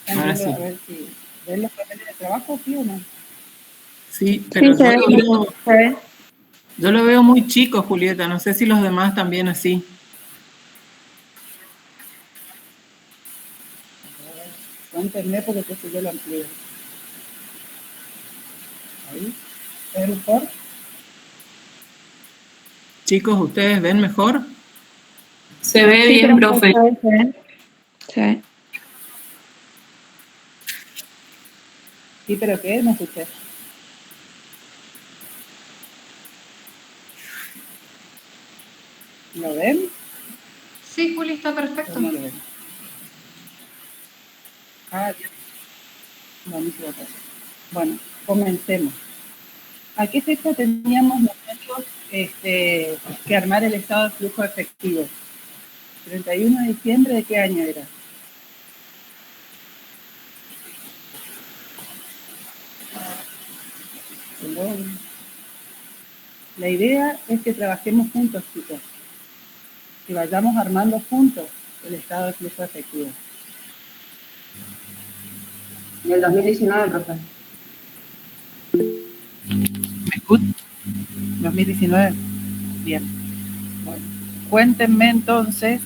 Ahora sí. A ver si ven los papeles de trabajo, ¿sí o no? Sí, pero Sí, yo lo veo muy chico, Julieta. No sé si los demás también así. Cuéntenme porque entonces yo lo amplío. Ahí. ¿Es mejor? Chicos, ¿ustedes ven mejor? Se ve bien, profe. Sí. Sí, pero ¿qué? No escuché. ¿Lo ven? Sí, Juli, está perfecto. ¿O no lo ven? Ah, ya. Buenísimo. Bueno, comencemos. ¿A qué fecha teníamos nosotros que armar el estado de flujo efectivo? ¿31 de diciembre de qué año era? La idea es que trabajemos juntos, chicos. Que vayamos armando juntos el estado de flujo efectivo. En el 2019, profe. ¿Me escuchan? 2019. Bien. Bueno, cuéntenme entonces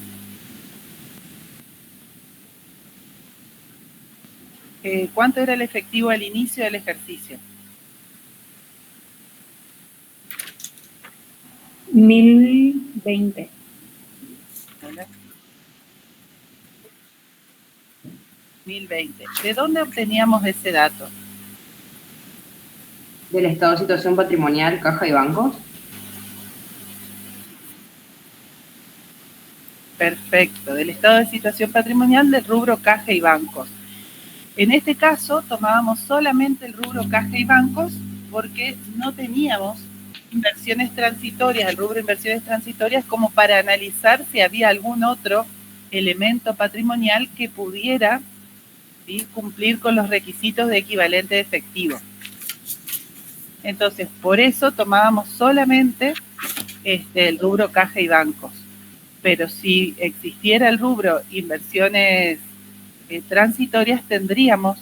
cuánto era el efectivo al inicio del ejercicio. 1020. ¿Vale? 1020. ¿De dónde obteníamos ese dato? Del estado de situación patrimonial, caja y bancos. Perfecto, del estado de situación patrimonial del rubro caja y bancos. En este caso tomábamos solamente el rubro caja y bancos porque no teníamos inversiones transitorias, el rubro inversiones transitorias, como para analizar si había algún otro elemento patrimonial que pudiera, ¿sí?, cumplir con los requisitos de equivalente de efectivo. Entonces, por eso tomábamos solamente el rubro caja y bancos. Pero si existiera el rubro inversiones transitorias, tendríamos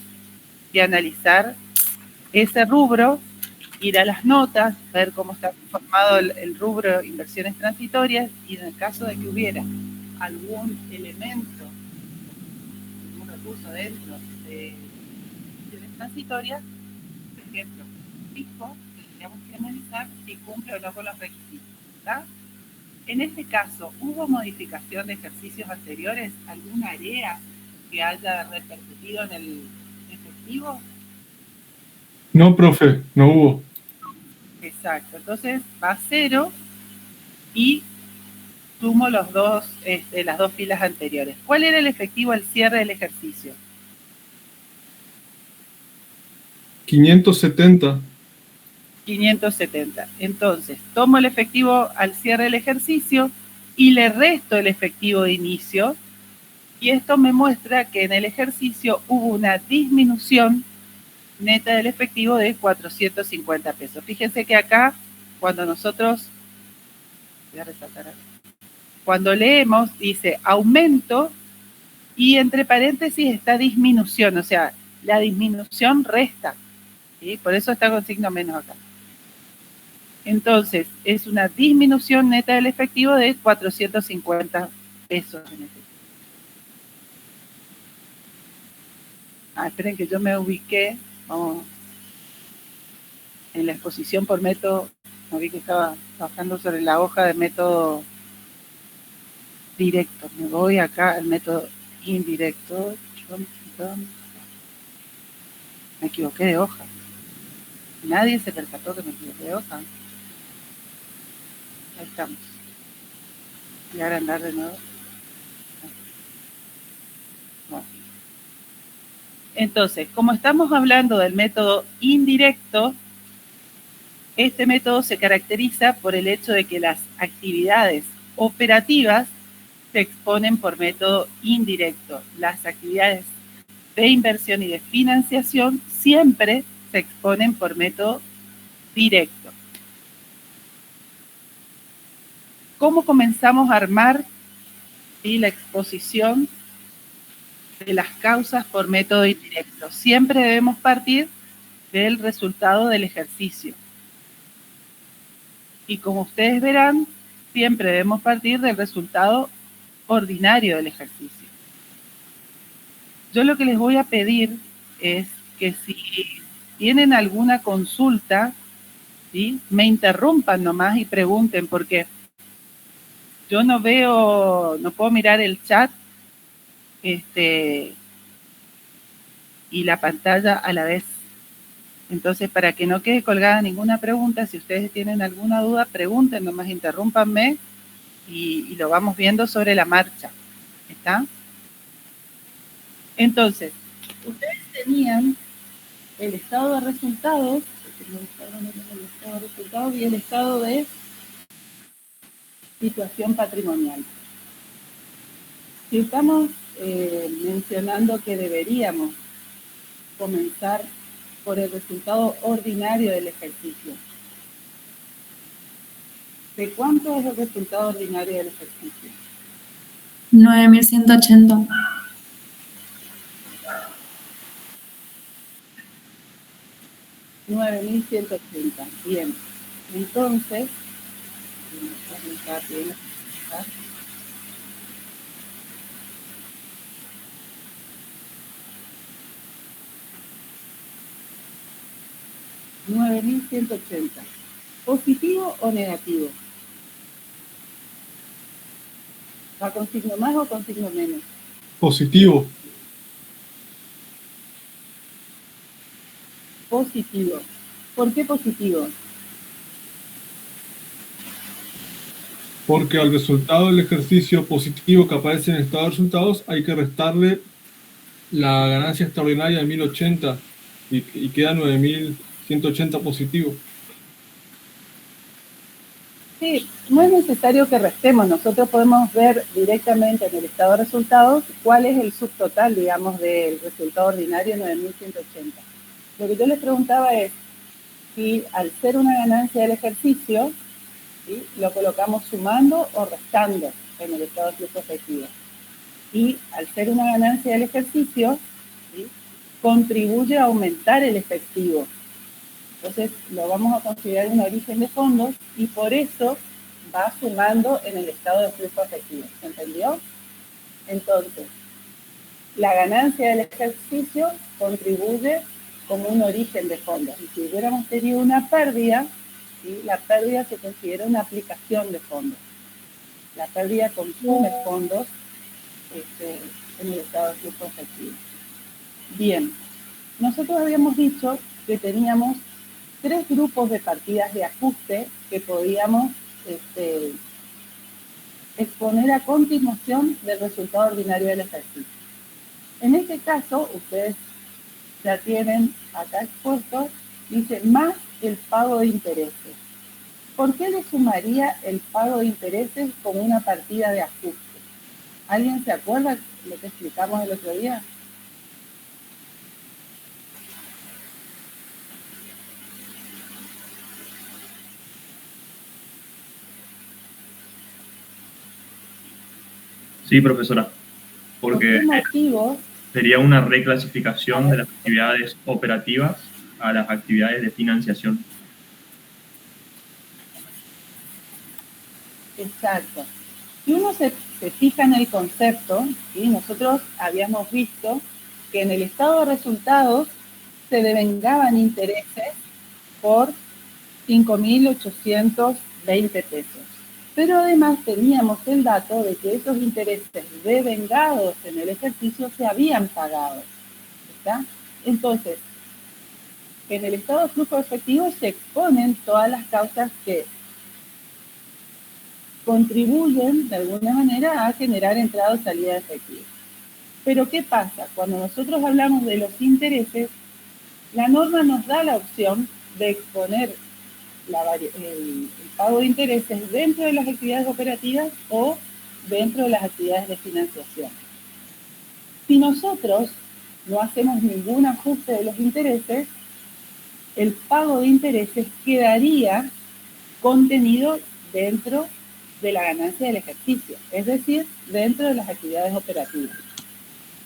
que analizar ese rubro, ir a las notas, ver cómo está formado el rubro inversiones transitorias, y en el caso de que hubiera algún elemento, algún recurso dentro de inversiones transitorias, por ejemplo, fijo, tendríamos que analizar si cumple o no con los requisitos, ¿verdad? En este caso, ¿hubo modificación de ejercicios anteriores? ¿Alguna área que haya repercutido en el efectivo? No, profe, no hubo. Exacto. Entonces va a 0 y sumo las dos filas anteriores. ¿Cuál era el efectivo al cierre del ejercicio? 570. 570. Entonces, tomo el efectivo al cierre del ejercicio y le resto el efectivo de inicio, y esto me muestra que en el ejercicio hubo una disminución neta del efectivo de 450 pesos. Fíjense que acá, cuando nosotros, voy a resaltar acá, cuando leemos, dice aumento y entre paréntesis está disminución, o sea, la disminución resta, ¿sí? Por eso está con signo menos acá. Entonces, es una disminución neta del efectivo de 450 pesos en efectivo. Esperen que yo me ubiqué. Vamos. En la exposición por método, me vi que estaba trabajando sobre la hoja de método directo. Me voy acá al método indirecto. Me equivoqué de hoja. Nadie se percató que me equivoqué de hoja. Ahí estamos. Y ahora andar de nuevo. Bueno. Entonces, como estamos hablando del método indirecto, este método se caracteriza por el hecho de que las actividades operativas se exponen por método indirecto. Las actividades de inversión y de financiación siempre se exponen por método directo. ¿Cómo comenzamos a armar la exposición de las causas por método indirecto. Siempre debemos partir del resultado del ejercicio. Y como ustedes verán, siempre debemos partir del resultado ordinario del ejercicio. Yo lo que les voy a pedir es que si tienen alguna consulta, ¿sí?, me interrumpan nomás y pregunten, porque yo no puedo mirar el chat y la pantalla a la vez. Entonces, para que no quede colgada ninguna pregunta, si ustedes tienen alguna duda, pregunten, nomás interrúmpanme y lo vamos viendo sobre la marcha. ¿Está? Entonces, ustedes tenían el estado de resultados, y el estado de situación patrimonial. Si estamos mencionando que deberíamos comenzar por el resultado ordinario del ejercicio, ¿de cuánto es el resultado ordinario del ejercicio? 9.180. 9.180. Bien. Entonces, $9.180. ¿Positivo o negativo? ¿Va con signo más o con signo menos? Positivo. Positivo. ¿Por qué positivo? Porque al resultado del ejercicio positivo que aparece en el estado de resultados hay que restarle la ganancia extraordinaria de 1080 y queda 9.180 positivo. Sí, no es necesario que restemos. Nosotros podemos ver directamente en el estado de resultados cuál es el subtotal, digamos, del resultado ordinario 9.180. Lo que yo les preguntaba es si al ser una ganancia del ejercicio, ¿sí?, lo colocamos sumando o restando en el estado de flujo efectivo. Y al ser una ganancia del ejercicio, ¿sí?, contribuye a aumentar el efectivo. Entonces lo vamos a considerar un origen de fondos y por eso va sumando en el estado de flujo efectivo. ¿Se entendió? Entonces, la ganancia del ejercicio contribuye como un origen de fondos. Y si hubiéramos tenido una pérdida, ¿sí?, la pérdida se considera una aplicación de fondos. La pérdida consume fondos en el estado de flujo efectivo. Bien, nosotros habíamos dicho que teníamos 3 grupos de partidas de ajuste que podíamos exponer a continuación del resultado ordinario del ejercicio. En este caso, ustedes ya tienen acá expuesto, dice más el pago de intereses. ¿Por qué le sumaría el pago de intereses como una partida de ajuste? ¿Alguien se acuerda lo que explicamos el otro día? Sí, profesora, porque sería una reclasificación de las actividades operativas a las actividades de financiación. Exacto. Si uno se fija en el concepto, ¿sí?, nosotros habíamos visto que en el estado de resultados se devengaban intereses por 5.820 pesos. Pero además teníamos el dato de que esos intereses devengados en el ejercicio se habían pagado. ¿Está? Entonces, en el estado de flujo efectivo se exponen todas las causas que contribuyen de alguna manera a generar entrada o salida de efectivo. Pero ¿qué pasa? Cuando nosotros hablamos de los intereses, la norma nos da la opción de exponer el pago de intereses dentro de las actividades operativas o dentro de las actividades de financiación. Si nosotros no hacemos ningún ajuste de los intereses, el pago de intereses quedaría contenido dentro de la ganancia del ejercicio, es decir, dentro de las actividades operativas.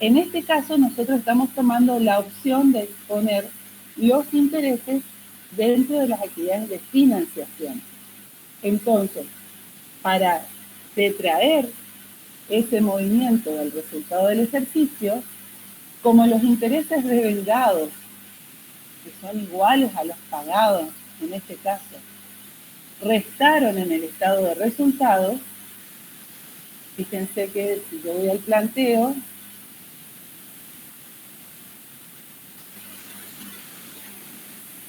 En este caso, nosotros estamos tomando la opción de exponer los intereses dentro de las actividades de financiación. Entonces, para detraer ese movimiento del resultado del ejercicio, como los intereses devengados, que son iguales a los pagados, en este caso, restaron en el estado de resultados, fíjense que si yo voy al planteo,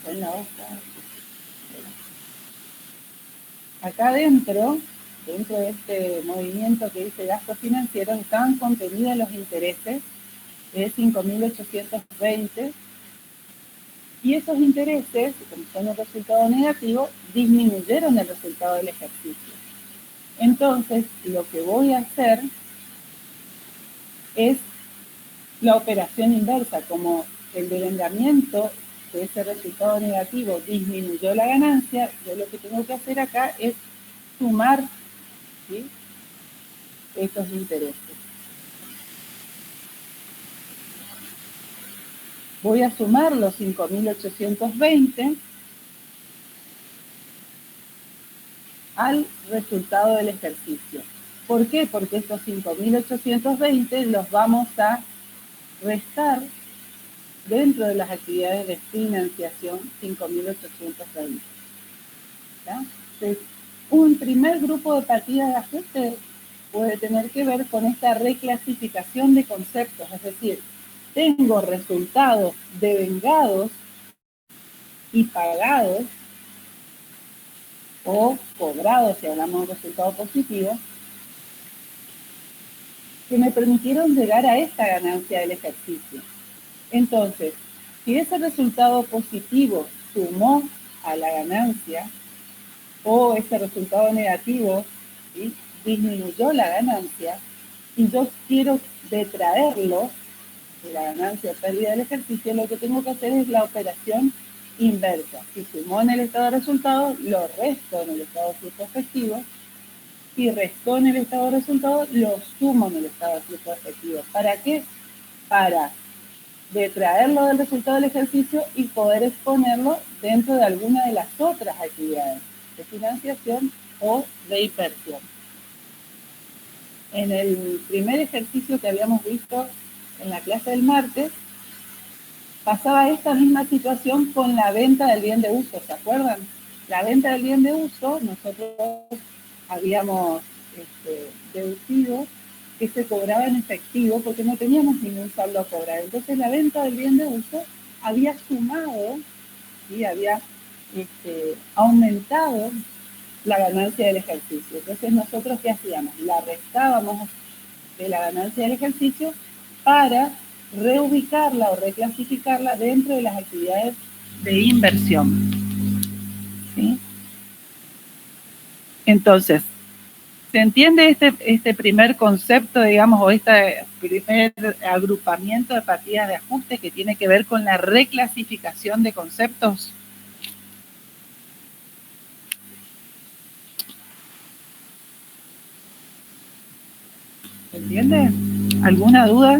en la hoja, acá dentro de este movimiento que dice gastos financieros, estaban contenidos los intereses de 5.820, y esos intereses, como son un resultado negativo, disminuyeron el resultado del ejercicio. Entonces, lo que voy a hacer es la operación inversa. Como el devengamiento de ese resultado negativo disminuyó la ganancia, yo lo que tengo que hacer acá es sumar, ¿sí?, esos intereses. Voy a sumar los 5.820 al resultado del ejercicio. ¿Por qué? Porque estos 5.820 los vamos a restar dentro de las actividades de financiación 5.820. ¿Ya? Entonces, un primer grupo de partidas de ajuste puede tener que ver con esta reclasificación de conceptos, es decir, tengo resultados devengados y pagados o cobrados, si hablamos de resultados positivos, que me permitieron llegar a esta ganancia del ejercicio. Entonces, si ese resultado positivo sumó a la ganancia o ese resultado negativo, ¿sí?, disminuyó la ganancia, y yo quiero detraerlo de la ganancia o pérdida del ejercicio, lo que tengo que hacer es la operación inversa. Si sumó en el estado de resultados, lo resto en el estado de flujo efectivo. Si restó en el estado de resultados, lo sumo en el estado de flujo efectivo. ¿Para qué? Para detraerlo del resultado del ejercicio y poder exponerlo dentro de alguna de las otras actividades de financiación o de inversión. En el primer ejercicio que habíamos visto en la clase del martes, pasaba esta misma situación con la venta del bien de uso, ¿se acuerdan? La venta del bien de uso, nosotros habíamos deducido que se cobraba en efectivo porque no teníamos ningún saldo a cobrar. Entonces la venta del bien de uso había sumado, ¿sí?, había aumentado la ganancia del ejercicio. Entonces nosotros, ¿qué hacíamos? La restábamos de la ganancia del ejercicio para reubicarla o reclasificarla dentro de las actividades de inversión. ¿Sí? Entonces, ¿se entiende este primer concepto, digamos, o este primer agrupamiento de partidas de ajuste que tiene que ver con la reclasificación de conceptos? ¿Se entiende? ¿Alguna duda?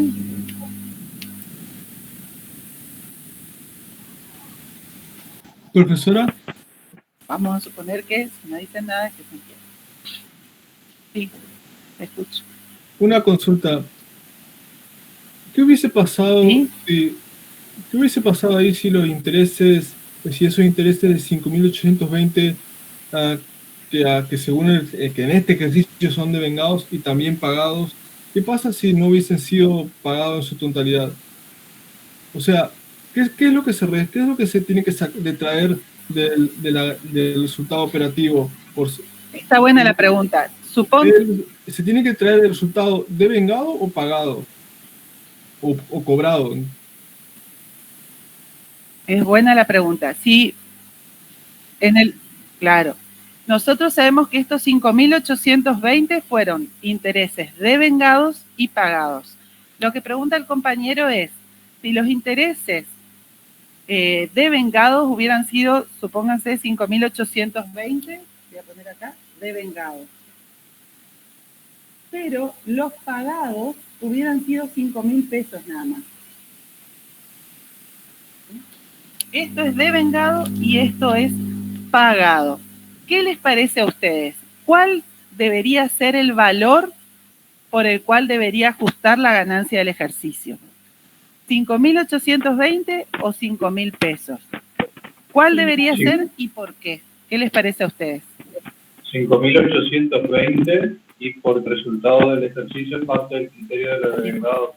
Profesora, Vamos a suponer que, si no dicen nada, es que se entiende. Sí, te escucho. una consulta. ¿Qué hubiese pasado, ¿Sí? ¿Qué hubiese pasado ahí si los intereses, si esos intereses de 5.820 que según que en este ejercicio son devengados y también pagados, qué pasa si no hubiesen sido pagados en su totalidad? O sea, ¿qué es lo que se tiene que detraer del resultado operativo? Está buena la pregunta. Supongo. ¿Se tiene que traer el resultado devengado o pagado? O cobrado. Es buena la pregunta. Sí, claro. Nosotros sabemos que estos 5.820 fueron intereses devengados y pagados. Lo que pregunta el compañero es, si los intereses devengados hubieran sido, supónganse, 5.820, voy a poner acá, devengados. Pero los pagados hubieran sido 5.000 pesos nada más. Esto es devengado y esto es pagado. ¿Qué les parece a ustedes? ¿Cuál debería ser el valor por el cual debería ajustar la ganancia del ejercicio? ¿5.820 o 5.000 pesos? ¿Cuál debería ser y por qué? ¿Qué les parece a ustedes? 5.820 y por resultado del ejercicio parte del criterio de los devengados.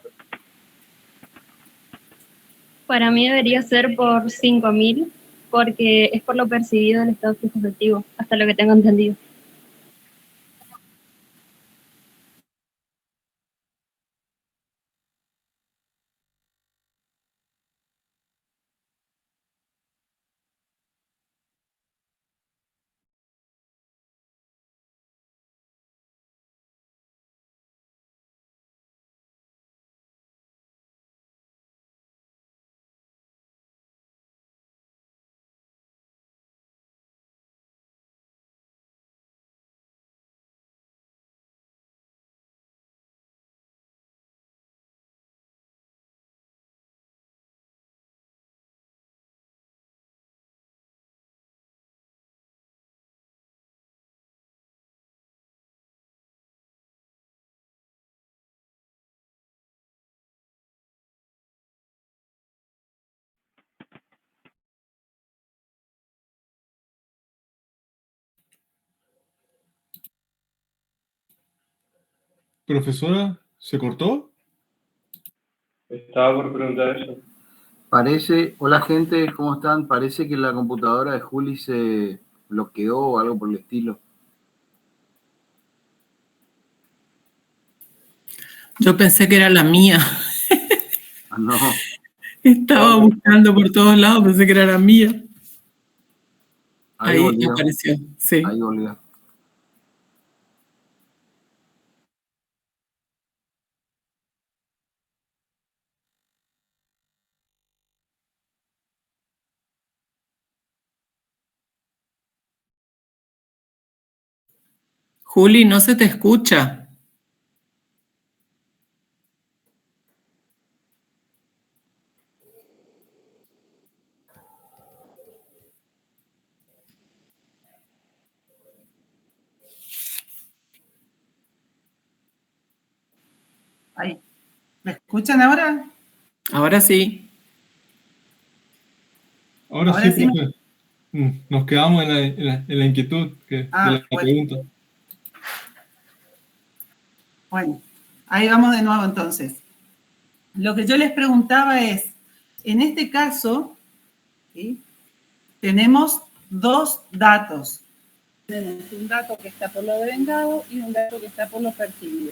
Para mí debería ser por 5.000, porque es por lo percibido del estado fijo efectivo, hasta lo que tengo entendido. Profesora, ¿se cortó? Estaba por preguntar eso. Parece, hola gente, ¿cómo están? Parece que la computadora de Juli se bloqueó o algo por el estilo. Yo pensé que era la mía. Ah, no. Estaba buscando por todos lados, pensé que era la mía. Ahí volvió. apareció, sí. Ahí volvió. Juli, no se te escucha. Ahí. ¿Me escuchan ahora? Ahora sí. Ahora sí, profe. Nos quedamos en la inquietud de la pregunta. Bueno, ahí vamos de nuevo entonces. Lo que yo les preguntaba es, en este caso, ¿sí?, tenemos dos datos. Tenemos un dato que está por lo devengado y un dato que está por lo percibido.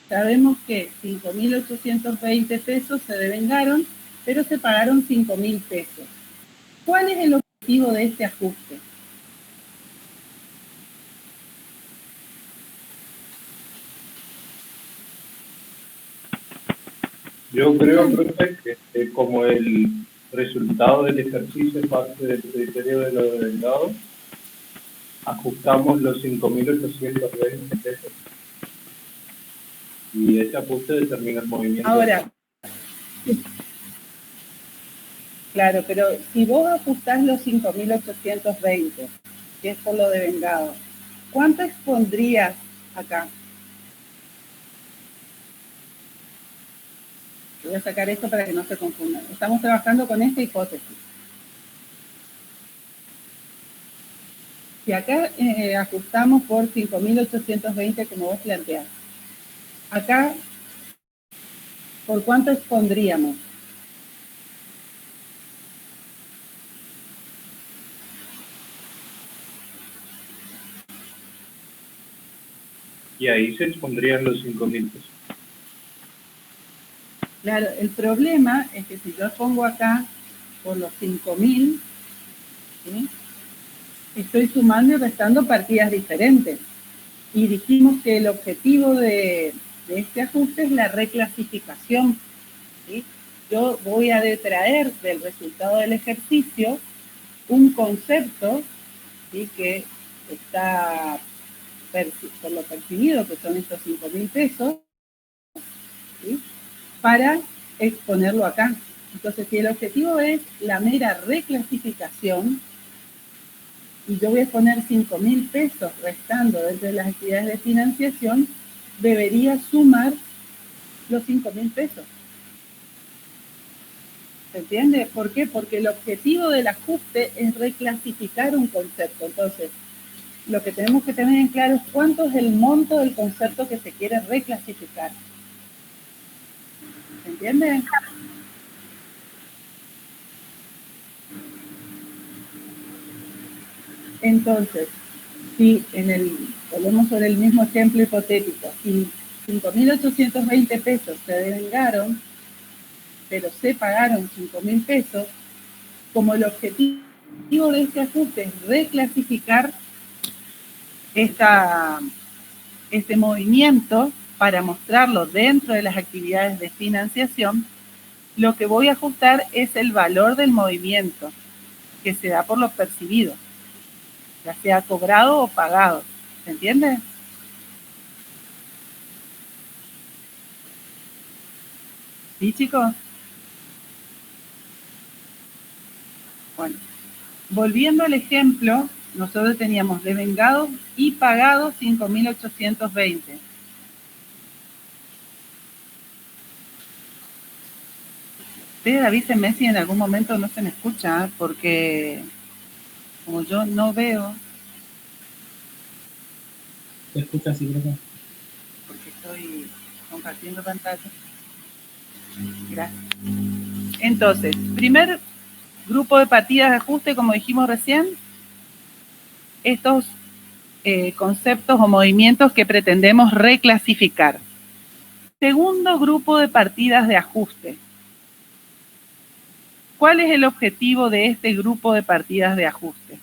Sabemos que 5.820 pesos se devengaron, pero se pagaron 5.000 pesos. ¿Cuál es el objetivo de este ajuste? Yo creo, profe, que como el resultado del ejercicio parte del criterio de los devengados, ajustamos los 5.820 pesos. Y ese ajuste determina el movimiento. Ahora, claro, pero si vos ajustás los 5.820, que es por lo devengado, ¿cuánto expondrías acá? Voy a sacar esto para que no se confundan. Estamos trabajando con esta hipótesis. Si acá ajustamos por 5.820 como vos planteás, acá, ¿por cuánto expondríamos? Y ahí se expondrían los 5.000 pesos. Claro, el problema es que si yo pongo acá por los 5.000, ¿sí?, estoy sumando y restando partidas diferentes. Y dijimos que el objetivo de este ajuste es la reclasificación, ¿sí? Yo voy a detraer del resultado del ejercicio un concepto, ¿sí?, que está por lo percibido, que son estos 5.000 pesos, ¿sí? Para exponerlo acá. Entonces, si el objetivo es la mera reclasificación, y yo voy a poner 5.000 pesos restando dentro de las actividades de financiación, debería sumar los 5.000 pesos. ¿Se entiende? ¿Por qué? Porque el objetivo del ajuste es reclasificar un concepto. Entonces, lo que tenemos que tener en claro es cuánto es el monto del concepto que se quiere reclasificar. ¿Se entiende? Entonces, si volvemos sobre el mismo ejemplo hipotético, si 5.820 pesos se devengaron, pero se pagaron 5.000 pesos, como el objetivo de este ajuste es reclasificar este movimiento para mostrarlo dentro de las actividades de financiación, lo que voy a ajustar es el valor del movimiento que se da por lo percibido, ya sea cobrado o pagado. ¿Se entiende? ¿Sí, chicos? Bueno, volviendo al ejemplo, nosotros teníamos devengados y pagados 5.820. Ustedes avísenme si en algún momento no se me escucha, porque como yo no veo. Se escucha así, profe. Porque estoy compartiendo pantalla. Gracias. Entonces, primer grupo de partidas de ajuste, como dijimos recién, estos conceptos o movimientos que pretendemos reclasificar. Segundo grupo de partidas de ajuste. ¿Cuál es el objetivo de este grupo de partidas de ajuste?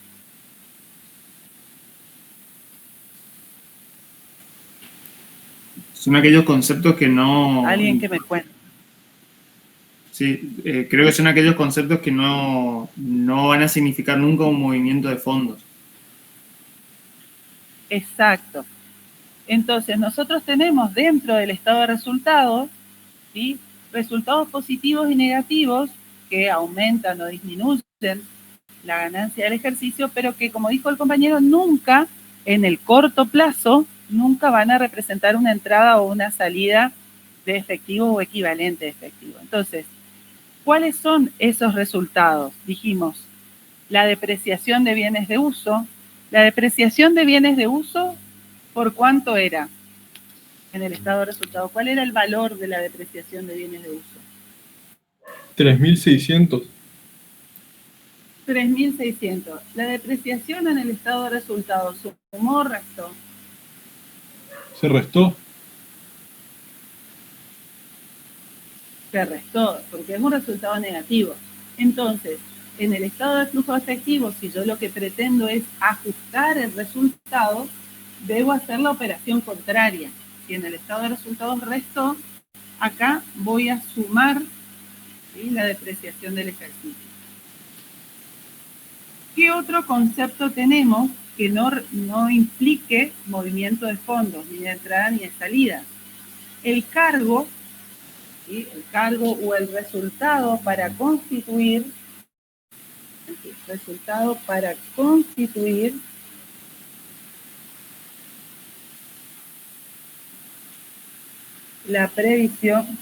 Son aquellos conceptos que no... Alguien que me cuente. Sí, creo que son aquellos conceptos que no van a significar nunca un movimiento de fondos. Exacto. Entonces, nosotros tenemos dentro del estado de resultados, ¿sí?, resultados positivos y negativos que aumentan o disminuyen la ganancia del ejercicio, pero que, como dijo el compañero, nunca, en el corto plazo, nunca van a representar una entrada o una salida de efectivo o equivalente de efectivo. Entonces, ¿cuáles son esos resultados? Dijimos, la depreciación de bienes de uso. La depreciación de bienes de uso, ¿por cuánto era en el estado de resultado? ¿Cuál era el valor de la depreciación de bienes de uso? 3.600. 3.600. La depreciación en el estado de resultado, ¿sumó o restó? Se restó. Se restó, porque es un resultado negativo. Entonces, en el estado de flujo efectivo, si yo lo que pretendo es ajustar el resultado, debo hacer la operación contraria. Si en el estado de resultados restó, acá voy a sumar, ¿sí?, la depreciación del ejercicio. ¿Qué otro concepto tenemos que no implique movimiento de fondos, ni de entrada ni de salida? El cargo, ¿sí?, el cargo o el resultado para constituir la previsión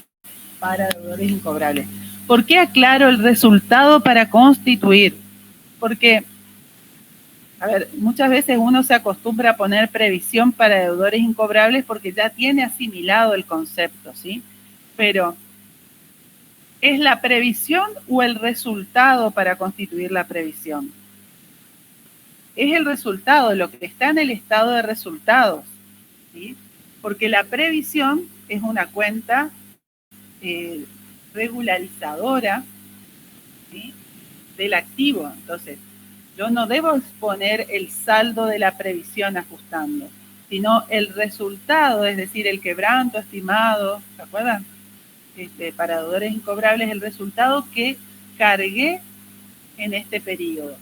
para deudores incobrables. ¿Por qué aclaro el resultado para constituir? Porque, a ver, muchas veces uno se acostumbra a poner previsión para deudores incobrables porque ya tiene asimilado el concepto, ¿sí? Pero, ¿es la previsión o el resultado para constituir la previsión? Es el resultado, lo que está en el estado de resultados, ¿sí? Porque la previsión es una cuenta regularizadora, ¿sí?, del activo. Entonces, yo no debo exponer el saldo de la previsión ajustando, sino el resultado, es decir, el quebranto estimado, ¿se acuerdan? Para deudores incobrables, el resultado que cargué en este periodo.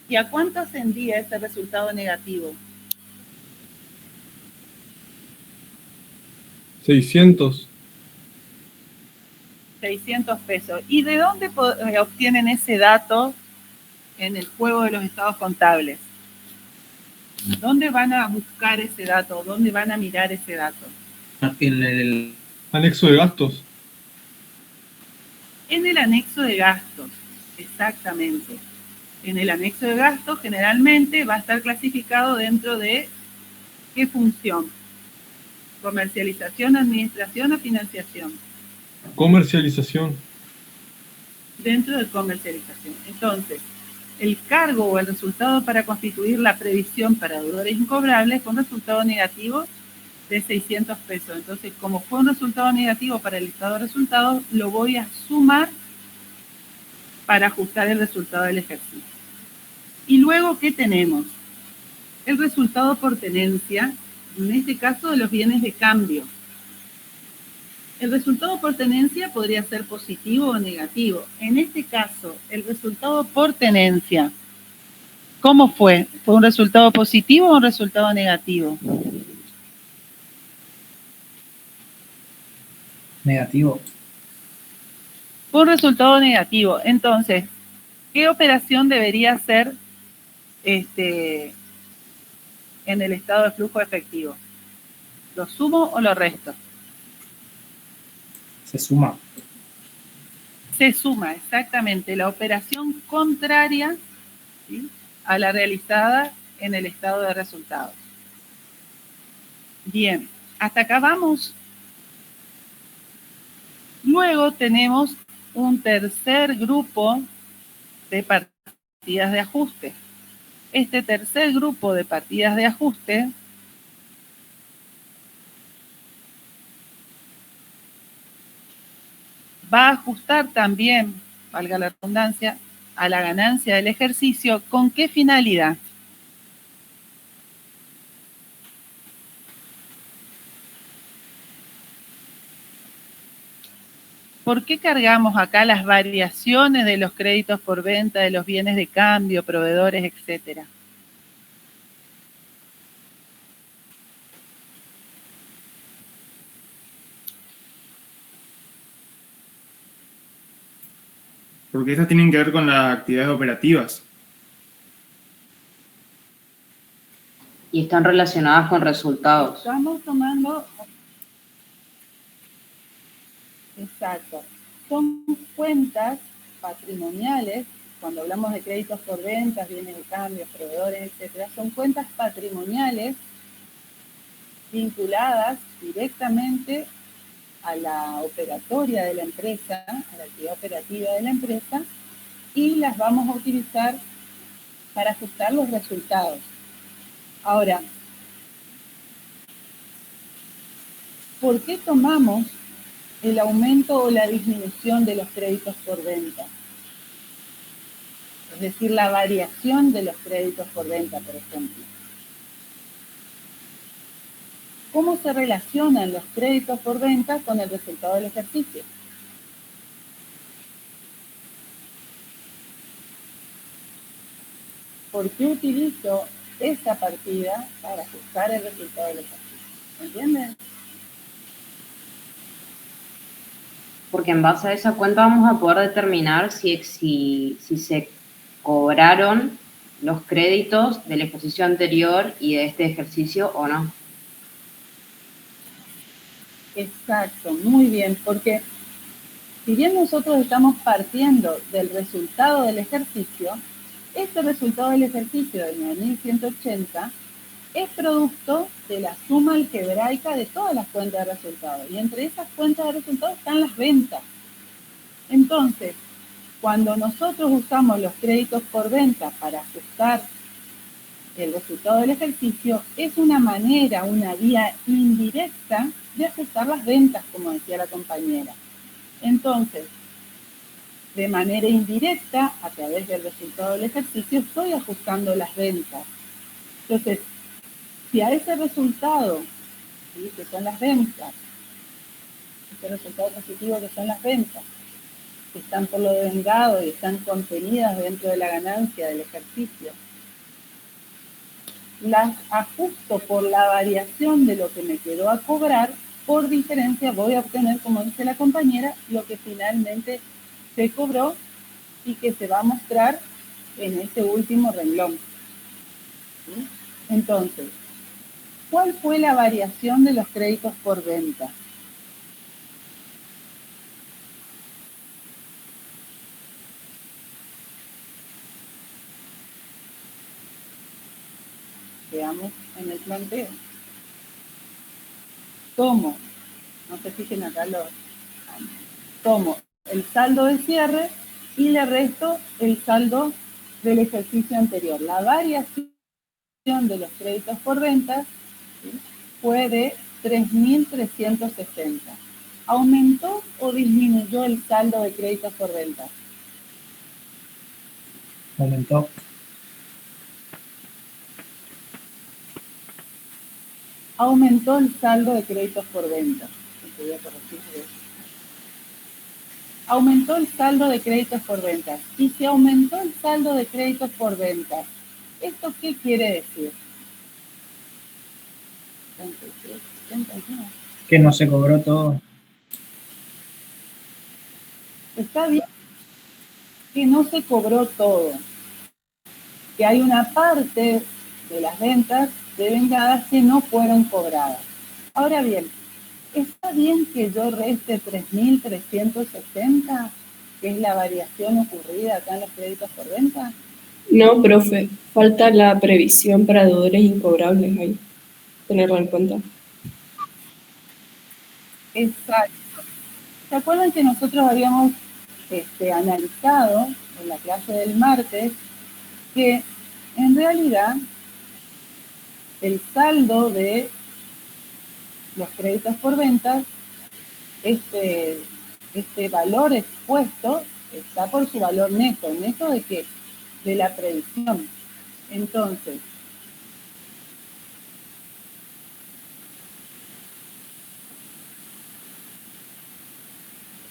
¿Y a cuánto ascendía ese resultado negativo? 600. 600 pesos. ¿Y de dónde obtienen ese dato en el juego de los estados contables? ¿Dónde van a buscar ese dato? ¿Dónde van a mirar ese dato? En el anexo de gastos. En el anexo de gastos, exactamente. En el anexo de gastos generalmente va a estar clasificado dentro de ¿qué función? Comercialización, administración o financiación. Comercialización. Dentro de comercialización. Entonces, el cargo o el resultado para constituir la previsión para deudores incobrables fue un resultado negativo de 600 pesos. Entonces, como fue un resultado negativo para el estado de resultados, lo voy a sumar para ajustar el resultado del ejercicio. Y luego, ¿qué tenemos? El resultado por tenencia, en este caso de los bienes de cambio. El resultado por tenencia podría ser positivo o negativo. En este caso, el resultado por tenencia, ¿cómo fue? ¿Fue un resultado positivo o un resultado negativo? Negativo. Fue un resultado negativo. Entonces, ¿qué operación debería hacer en el estado de flujo efectivo? ¿Lo sumo o lo resto? Se suma. Se suma, exactamente, la operación contraria, ¿sí?, a la realizada en el estado de resultados. Bien, hasta acá vamos. Luego tenemos un tercer grupo de partidas de ajuste. Este tercer grupo de partidas de ajuste va a ajustar también, valga la redundancia, a la ganancia del ejercicio. ¿Con qué finalidad? ¿Por qué cargamos acá las variaciones de los créditos por venta, de los bienes de cambio, proveedores, etcétera? Porque estas tienen que ver con las actividades operativas. Y están relacionadas con resultados. Estamos tomando... Exacto. Son cuentas patrimoniales, cuando hablamos de créditos por ventas, bienes de cambio, proveedores, etcétera, son cuentas patrimoniales vinculadas directamente a la operatoria de la empresa, a la actividad operativa de la empresa, y las vamos a utilizar para ajustar los resultados. Ahora, ¿por qué tomamos el aumento o la disminución de los créditos por venta? Es decir, la variación de los créditos por venta, por ejemplo. ¿Cómo se relacionan los créditos por venta con el resultado del ejercicio? ¿Por qué utilizo esa partida para ajustar el resultado del ejercicio? ¿Entienden? Porque en base a esa cuenta vamos a poder determinar si se cobraron los créditos del ejercicio anterior y de este ejercicio o no. Exacto, muy bien, porque si bien nosotros estamos partiendo del resultado del ejercicio, este resultado del ejercicio de 9.180 es producto de la suma algebraica de todas las cuentas de resultados. Y entre esas cuentas de resultados están las ventas. Entonces, cuando nosotros usamos los créditos por venta para ajustar el resultado del ejercicio, es una manera, una vía indirecta de ajustar las ventas, como decía la compañera. Entonces, de manera indirecta, a través del resultado del ejercicio, estoy ajustando las ventas. Entonces, si a ese resultado, ¿sí?, que son las ventas, ese resultado positivo que son las ventas, que están por lo devengado y están contenidas dentro de la ganancia del ejercicio, las ajusto por la variación de lo que me quedó a cobrar, por diferencia voy a obtener, como dice la compañera, lo que finalmente se cobró y que se va a mostrar en este último renglón. ¿Sí? Entonces, ¿cuál fue la variación de los créditos por venta? Veamos en el planteo. Tomo, no se fijen acá tomo el saldo de cierre y le resto el saldo del ejercicio anterior. La variación de los créditos por venta, ¿sí?, fue de 3.360. ¿Aumentó o disminuyó el saldo de créditos por venta? Aumentó. Aumentó el saldo de créditos por venta. Voy a corregir eso. Aumentó el saldo de créditos por ventas. Y si aumentó el saldo de créditos por ventas, ¿esto qué quiere decir? Que no se cobró todo. Está bien que no se cobró todo, que hay una parte de las ventas devengadas que no fueron cobradas. Ahora bien, ¿está bien que yo reste 3.360, que es la variación ocurrida acá en los créditos por venta? No, profe, falta la previsión para deudores incobrables ahí, tenerlo en cuenta. Exacto. ¿Se acuerdan que nosotros habíamos analizado en la clase del martes que en realidad el saldo de los créditos por ventas, este valor expuesto está por su valor neto? ¿Neto de qué? De la previsión. Entonces,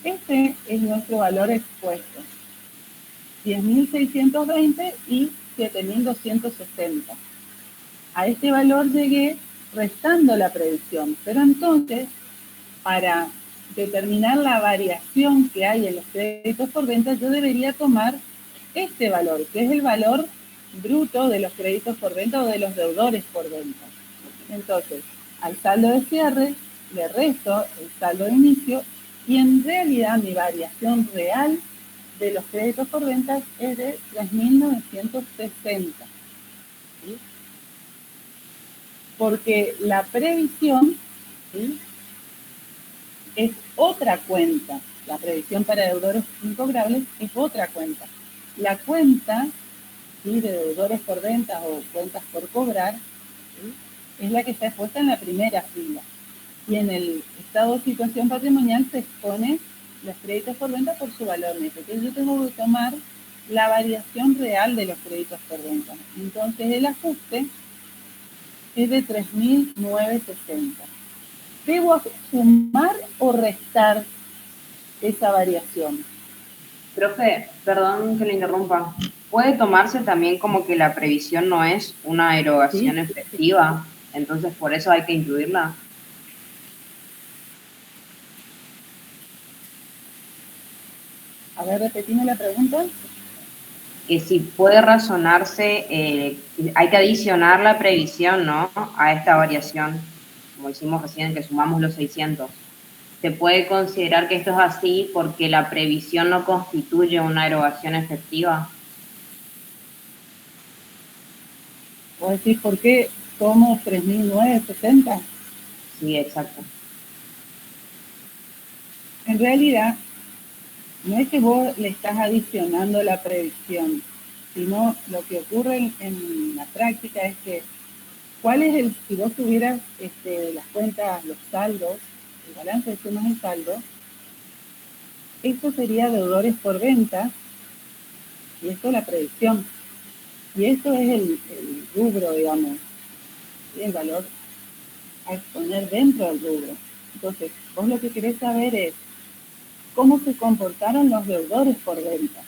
este es nuestro valor expuesto. 10.620 y 7.260. A este valor llegué restando la previsión, pero entonces, para determinar la variación que hay en los créditos por venta, yo debería tomar este valor, que es el valor bruto de los créditos por venta o de los deudores por venta. Entonces, al saldo de cierre le resto el saldo de inicio y en realidad mi variación real de los créditos por ventas es de 3.960. ¿Sí? Porque la previsión, ¿sí?, es otra cuenta. La previsión para deudores incobrables es otra cuenta. La cuenta, ¿sí?, de deudores por ventas o cuentas por cobrar, ¿sí?, es la que está expuesta en la primera fila. Y en el estado de situación patrimonial se expone los créditos por venta por su valor neto. Entonces yo tengo que tomar la variación real de los créditos por venta. Entonces el ajuste es de 3.960. ¿Debo sumar o restar esa variación? Profe, perdón que le interrumpa. ¿Puede tomarse también como que la previsión no es una erogación efectiva? Entonces, ¿por eso hay que incluirla? A ver, repetime la pregunta. Que si puede razonarse, hay que adicionar la previsión, ¿no?, a esta variación, como hicimos recién, que sumamos los 600. ¿Se puede considerar que esto es así porque la previsión no constituye una erogación efectiva? ¿Vos decís por qué tomo 3.960? Sí, exacto. En realidad, no es que vos le estás adicionando la previsión, sino lo que ocurre en la práctica es que, si vos tuvieras las cuentas, los saldos, el balance de sumas y saldo, esto sería deudores por venta, y esto es la previsión. Y esto es el rubro, digamos, y el valor a exponer dentro del rubro. Entonces, vos lo que querés saber es cómo se comportaron los deudores por venta.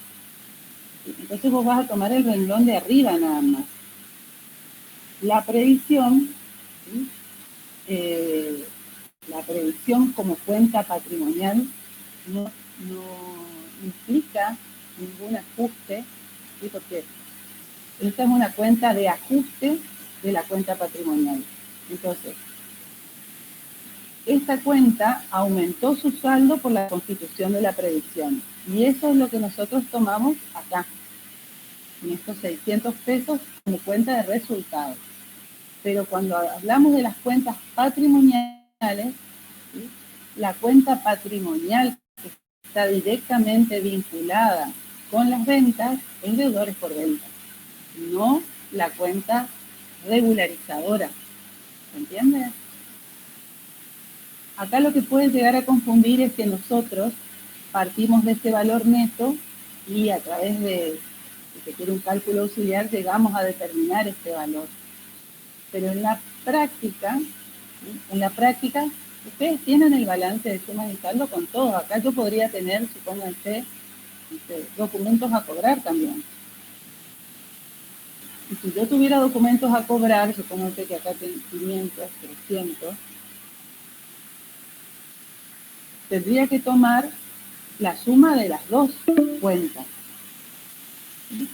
Entonces vos vas a tomar el renglón de arriba nada más. La previsión, ¿sí?, la previsión como cuenta patrimonial no implica ningún ajuste, ¿sí? Porque esta es una cuenta de ajuste de la cuenta patrimonial. Entonces, esta cuenta aumentó su saldo por la constitución de la previsión. Y eso es lo que nosotros tomamos acá, en estos 600 pesos como cuenta de resultados. Pero cuando hablamos de las cuentas patrimoniales, ¿sí? La cuenta patrimonial que está directamente vinculada con las ventas es deudores por venta, no la cuenta regularizadora. ¿Se entiende? Acá lo que puede llegar a confundir es que nosotros partimos de este valor neto y a través de, si se quiere, un cálculo auxiliar, llegamos a determinar este valor. Pero en la práctica, ¿sí? Ustedes tienen el balance de sumas y saldo con todo. Acá yo podría tener, supónganse, documentos a cobrar también. Y si yo tuviera documentos a cobrar, supónganse que acá tengo 500, 300, tendría que tomar la suma de las dos cuentas, ¿sí?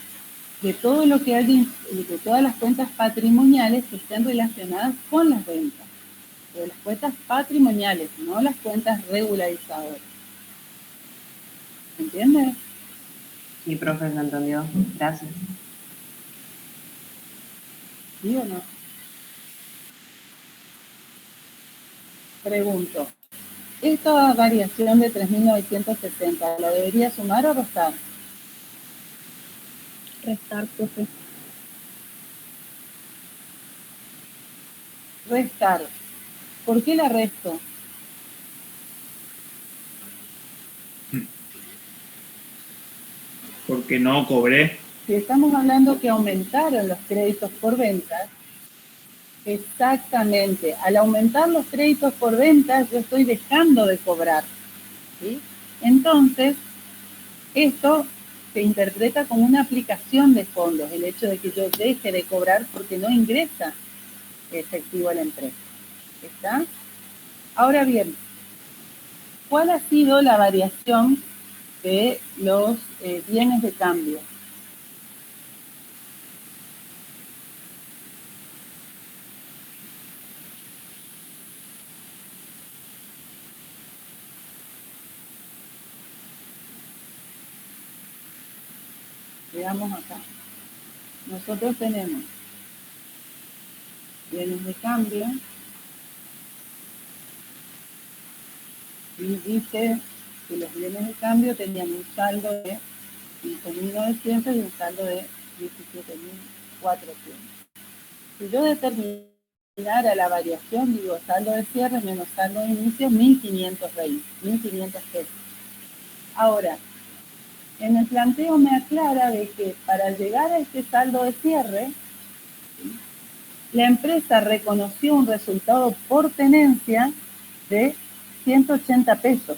De todo lo que hay, de todas las cuentas patrimoniales que estén relacionadas con las ventas, de las cuentas patrimoniales, no las cuentas regularizadoras. ¿Se entiende? Sí, profe, lo entendió. Gracias. ¿Sí o no? Pregunto, ¿esta variación de 3.960 la debería sumar o restar? Restar, profe. Restar. ¿Por qué la resto? Porque no cobré. Si estamos hablando que aumentaron los créditos por ventas, exactamente, al aumentar los créditos por ventas, yo estoy dejando de cobrar, ¿sí? Entonces, esto se interpreta como una aplicación de fondos, el hecho de que yo deje de cobrar porque no ingresa efectivo a la empresa. ¿Está? Ahora bien, ¿cuál ha sido la variación de los bienes de cambio? Veamos acá. Nosotros tenemos bienes de cambio y dice que los bienes de cambio tenían un saldo de 5.900 y un saldo de 17.400. Si yo determinara la variación, digo saldo de cierre menos saldo de inicio, 1.520 pesos. Ahora, en el planteo me aclara de que para llegar a este saldo de cierre, la empresa reconoció un resultado por tenencia de 180 pesos.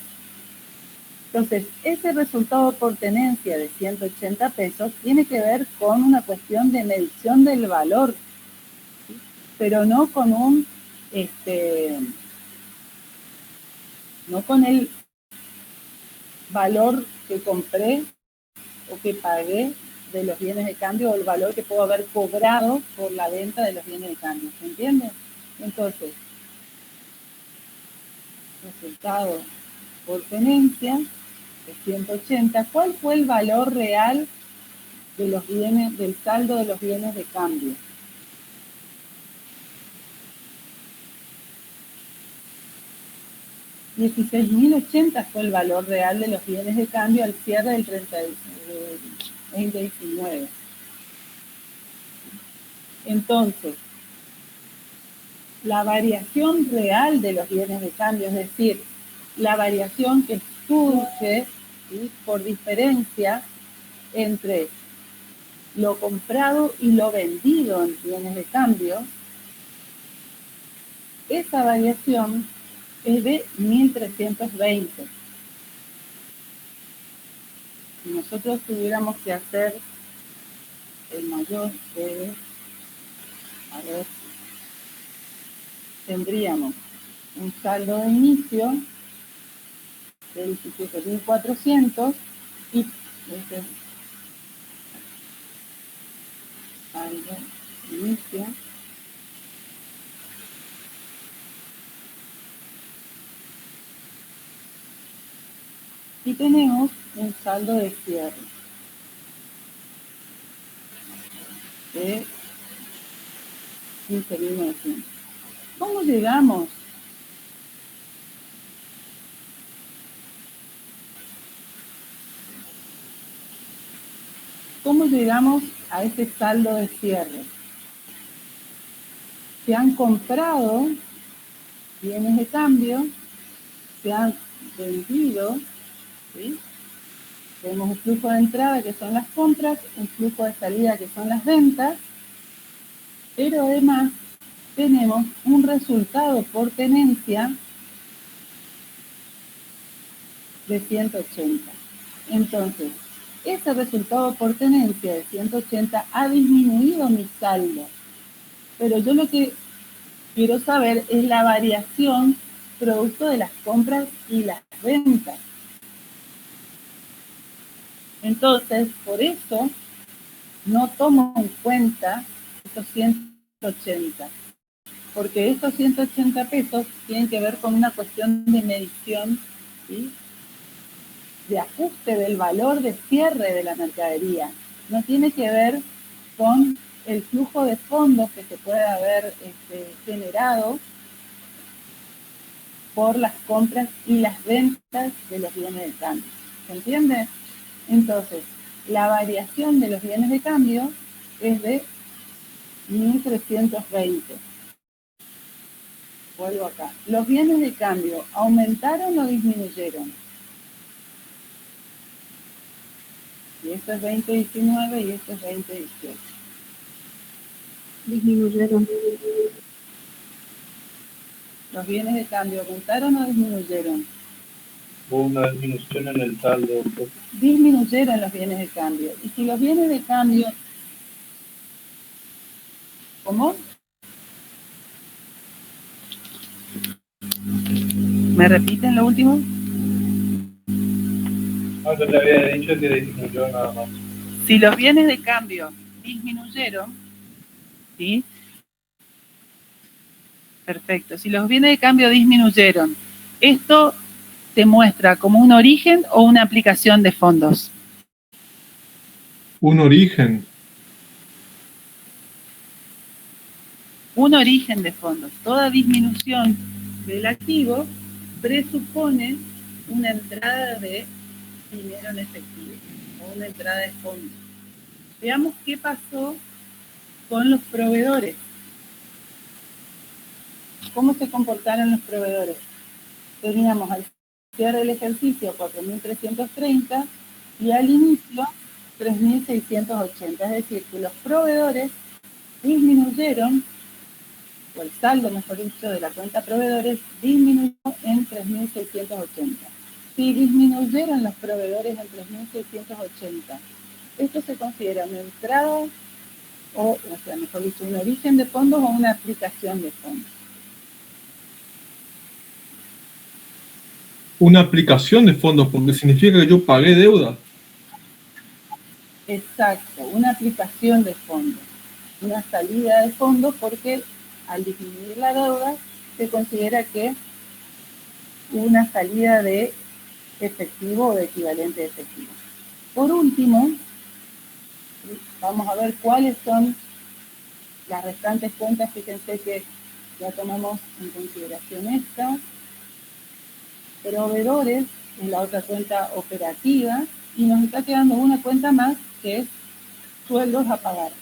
Entonces, ese resultado por tenencia de 180 pesos tiene que ver con una cuestión de medición del valor, ¿sí? Pero no con no con el valor que compré o que pagué de los bienes de cambio o el valor que puedo haber cobrado por la venta de los bienes de cambio. ¿Se entiende? Entonces, resultado por tenencia de 180. ¿Cuál fue el valor real de los bienes, del saldo de los bienes de cambio? $16.080 fue el valor real de los bienes de cambio al cierre del 2019. Entonces, la variación real de los bienes de cambio, es decir, la variación que surge, ¿sí?, por diferencia entre lo comprado y lo vendido en bienes de cambio, esa variación es de 1.320. Si nosotros tuviéramos que hacer el mayor de, tendríamos un saldo de inicio de 17.400 y este es saldo de inicio. Y tenemos un saldo de cierre de 15.900. ¿Cómo llegamos? ¿Cómo llegamos a ese saldo de cierre? Se han comprado bienes de cambio, se han vendido, ¿sí? Tenemos un flujo de entrada que son las compras, un flujo de salida que son las ventas, pero además tenemos un resultado por tenencia de 180. Entonces, ese resultado por tenencia de 180 ha disminuido mi saldo, pero yo lo que quiero saber es la variación producto de las compras y las ventas. Entonces, por eso no tomo en cuenta estos 180, porque estos 180 pesos tienen que ver con una cuestión de medición, ¿sí?, de ajuste del valor de cierre de la mercadería. No tiene que ver con el flujo de fondos que se puede haber generado por las compras y las ventas de los bienes de cambio. ¿Se entiende? Entonces, la variación de los bienes de cambio es de 1.320. Vuelvo acá. ¿Los bienes de cambio aumentaron o disminuyeron? Y esto es 2019 y esto es 2018. Disminuyeron. ¿Los bienes de cambio aumentaron o disminuyeron? Hubo una disminución en el saldo. Disminuyeron los bienes de cambio. Y si los bienes de cambio... ¿Cómo? ¿Me repiten lo último? Yo te había dicho que disminuyó nada más. Si los bienes de cambio disminuyeron, ¿sí? Perfecto. Si los bienes de cambio disminuyeron, ¿esto te muestra como un origen o una aplicación de fondos? Un origen. Un origen de fondos. Toda disminución del activo presupone una entrada de dinero en efectivo o una entrada de fondos. Veamos qué pasó con los proveedores. ¿Cómo se comportaron los proveedores? Teníamos al cierre del ejercicio 4.330 y al inicio 3.680. Es decir, que los proveedores disminuyeron, o el saldo, mejor dicho, de la cuenta proveedores disminuyó en 3.680. Si disminuyeron los proveedores en 3.680, esto se considera una entrada o sea, mejor dicho, un origen de fondos o una aplicación de fondos. Una aplicación de fondos, porque significa que yo pagué deuda. Exacto, una aplicación de fondos, una salida de fondos, porque al disminuir la deuda se considera que una salida de efectivo o de equivalente de efectivo. Por último, vamos a ver cuáles son las restantes cuentas. Fíjense que ya tomamos en consideración esta. Proveedores es la otra cuenta operativa y nos está quedando una cuenta más que es sueldos a pagar.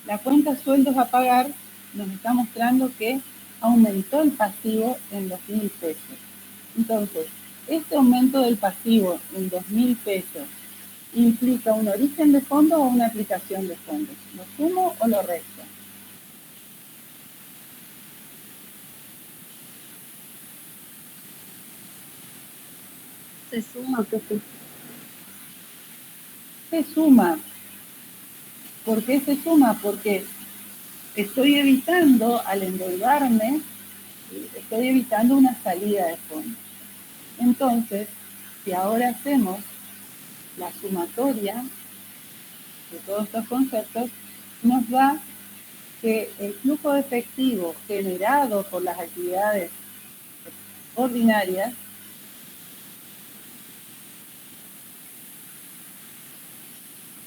La cuenta sueldos a pagar nos está mostrando que aumentó el pasivo en 2.000 pesos. Entonces, este aumento del pasivo en 2.000 pesos implica un origen de fondos o una aplicación de fondos. ¿Lo sumo o lo resto? Se suma, profe. Se suma. ¿Por qué se suma? Porque estoy evitando, al endeudarme, Estoy evitando una salida de fondos. Entonces, si ahora hacemos la sumatoria de todos estos conceptos, nos da que el flujo de efectivo generado por las actividades ordinarias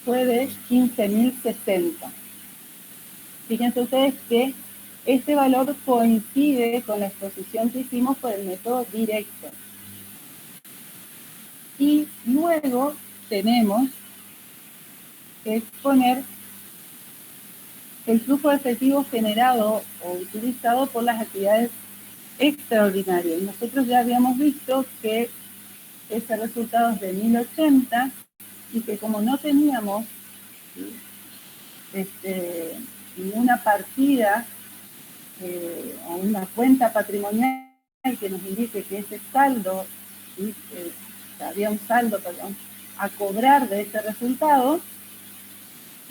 fue de 15.060. Fíjense ustedes que este valor coincide con la exposición que hicimos por el método directo. Y luego tenemos que exponer el flujo de efectivo generado o utilizado por las actividades extraordinarias. Nnosotros ya habíamos visto que ese resultado es de 1080 y que como no teníamos ninguna partida o una cuenta patrimonial que nos indique que ese saldo, había un saldo, perdón, a cobrar de ese resultado,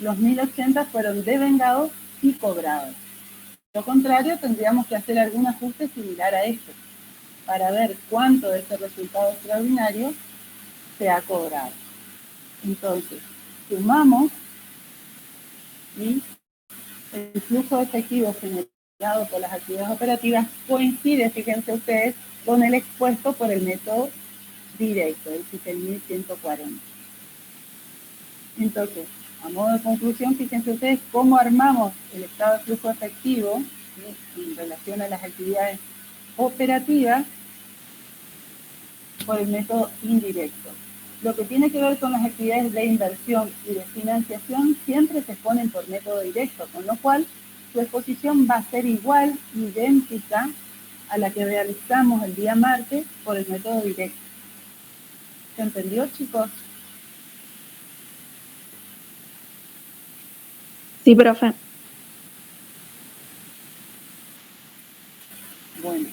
los 1080 fueron devengados y cobrados. Lo contrario, tendríamos que hacer algún ajuste similar a este, para ver cuánto de ese resultado extraordinario se ha cobrado. Entonces, sumamos y el flujo de efectivo generado por las actividades operativas coincide, fíjense ustedes, con el expuesto por el método directo, el 6.140. Entonces, a modo de conclusión, fíjense ustedes cómo armamos el estado de flujo efectivo, ¿sí?, en relación a las actividades operativas por el método indirecto. Lo que tiene que ver con las actividades de inversión y de financiación siempre se exponen por método directo, con lo cual su exposición va a ser igual, idéntica a la que realizamos el día martes por el método directo. ¿Se entendió, chicos? Sí, profe. Bueno,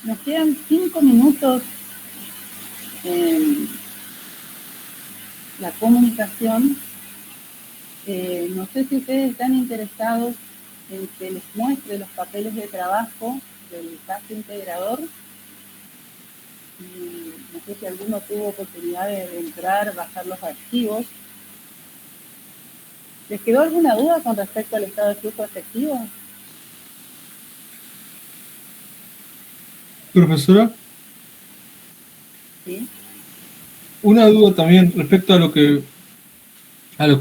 nos quedan 5 minutos en la comunicación. No sé si ustedes están interesados en que les muestre los papeles de trabajo del caso integrador. No sé si alguno tuvo oportunidad de entrar, bajar los archivos. ¿Les quedó alguna duda con respecto al estado de flujo efectivo? Profesora, Sí. una duda también respecto a lo que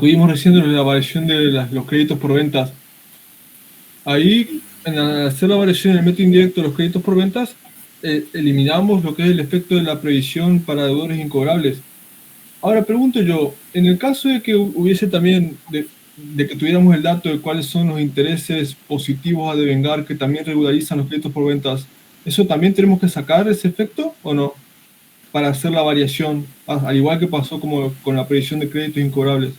vimos recién de la variación de los créditos por ventas. Ahí, al hacer la variación en el método indirecto de los créditos por ventas, eliminamos lo que es el efecto de la previsión para deudores incobrables. Ahora pregunto yo, en el caso de que hubiese también, de que tuviéramos el dato de cuáles son los intereses positivos a devengar que también regularizan los créditos por ventas, ¿eso también tenemos que sacar ese efecto o no? Para hacer la variación, al igual que pasó como con la previsión de créditos incobrables.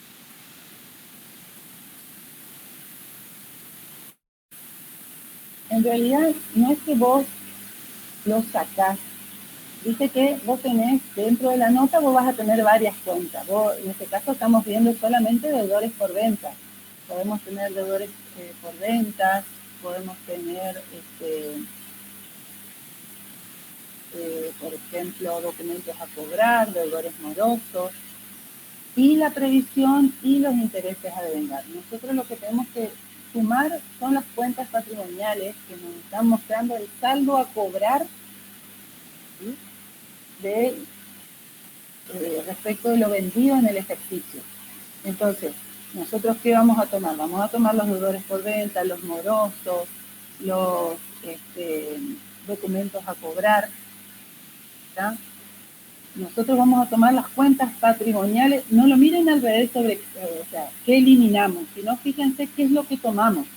En realidad, no es que vos lo sacás. Dice que vos tenés, dentro de la nota, vos vas a tener varias cuentas. Vos, en este caso, estamos viendo solamente deudores por ventas. Podemos tener deudores por ventas, podemos tener, por ejemplo, documentos a cobrar, deudores morosos, y la previsión y los intereses a devengar. Nosotros lo que tenemos que sumar son las cuentas patrimoniales que nos están mostrando el saldo a cobrar, ¿sí?, respecto de lo vendido en el ejercicio. Entonces, ¿nosotros qué vamos a tomar? Vamos a tomar los deudores por venta, los morosos, los documentos a cobrar, ¿tá? Nosotros vamos a tomar las cuentas patrimoniales, no lo miren al revés sobre, qué eliminamos, sino fíjense qué es lo que tomamos.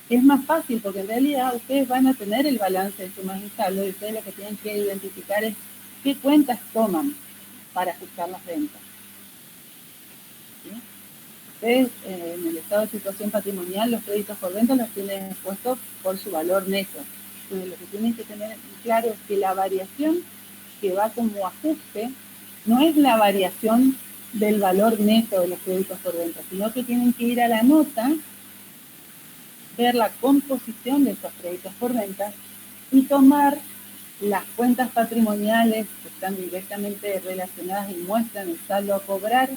Es más fácil, porque en realidad ustedes van a tener el balance de sumas y saldo, y ustedes lo que tienen que identificar es qué cuentas toman para ajustar las ventas. ¿Sí? Ustedes, en el estado de situación patrimonial, los créditos por venta los tienen expuestos por su valor neto. Entonces, lo que tienen que tener claro es que la variación que va como ajuste no es la variación del valor neto de los créditos por venta, sino que tienen que ir a la nota, ver la composición de esos créditos por venta y tomar las cuentas patrimoniales que están directamente relacionadas y muestran el saldo a cobrar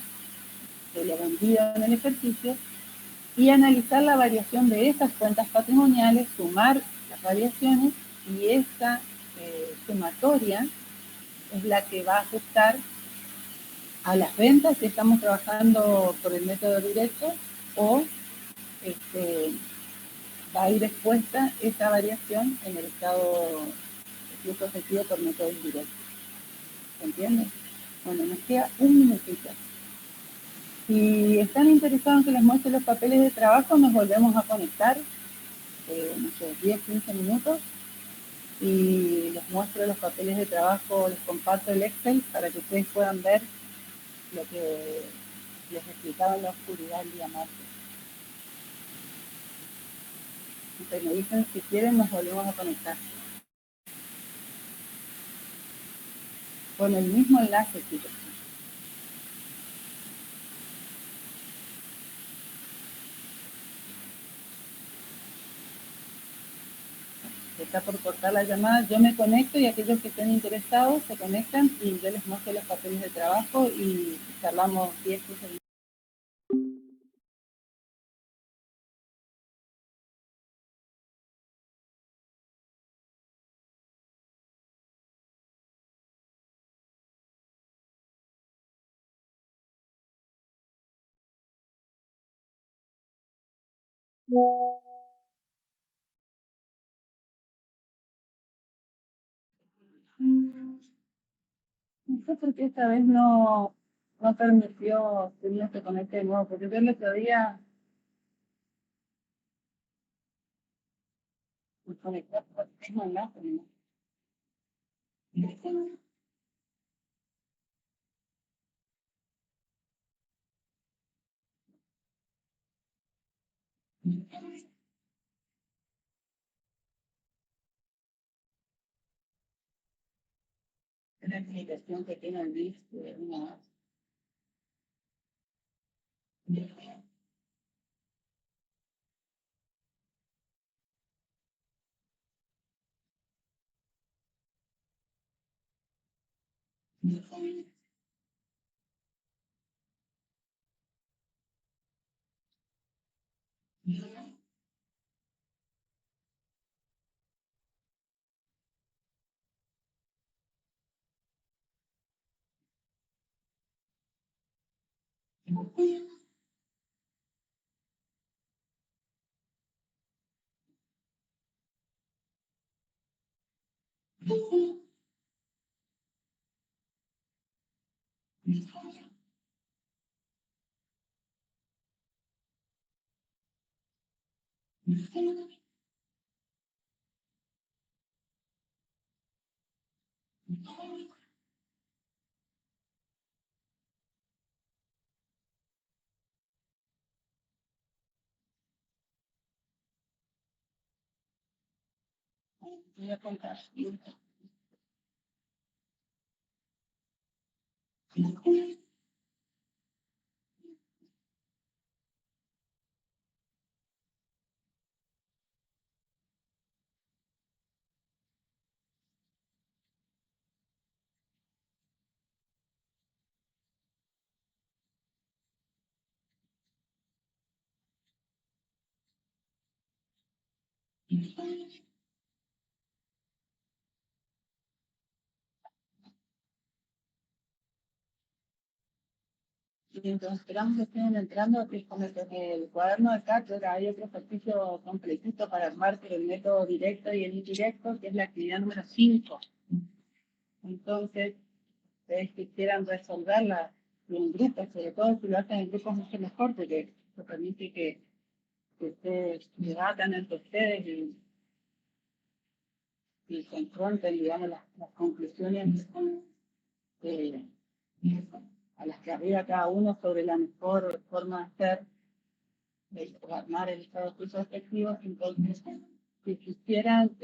de lo vendido en el ejercicio y analizar la variación de esas cuentas patrimoniales, sumar las variaciones y esta sumatoria es la que va a afectar a las ventas si estamos trabajando por el método directo o va a ir expuesta esa variación en el estado de flujo efectivo por método indirecto. ¿Se entiende? Bueno, nos queda un minutito. Si están interesados en que les muestre los papeles de trabajo, nos volvemos a conectar, no sé, 10, 15 minutos, y les muestro los papeles de trabajo, les comparto el Excel para que ustedes puedan ver lo que les explicaba en la oscuridad el día martes. Entonces me dicen si quieren nos volvemos a conectar. Con el mismo enlace, chicos. Está por cortar la llamada, yo me conecto y aquellos que estén interesados se conectan y yo les muestro los papeles de trabajo y charlamos 10, 15 minutos. No sé por qué esta vez no permitió que uno se conecte de nuevo, porque yo el otro día me conecté por el mismo enlace, ¿no? Es la explicación que tiene el BIS de una voy a contar. Y entonces esperamos que estén entrando, que con el cuaderno de cátedra hay otro ejercicio completito para armar el método directo y el indirecto, que es la actividad número 5. Entonces, ustedes quisieran resolverla en grupos, sobre todo si lo hacen en grupos mucho mejor, porque eso permite que ustedes debatan entre ustedes y confronten, digamos, las conclusiones eh, a las que arriba cada uno sobre la mejor forma de hacer, de armar el estado de curso efectivo. Entonces, si quisieran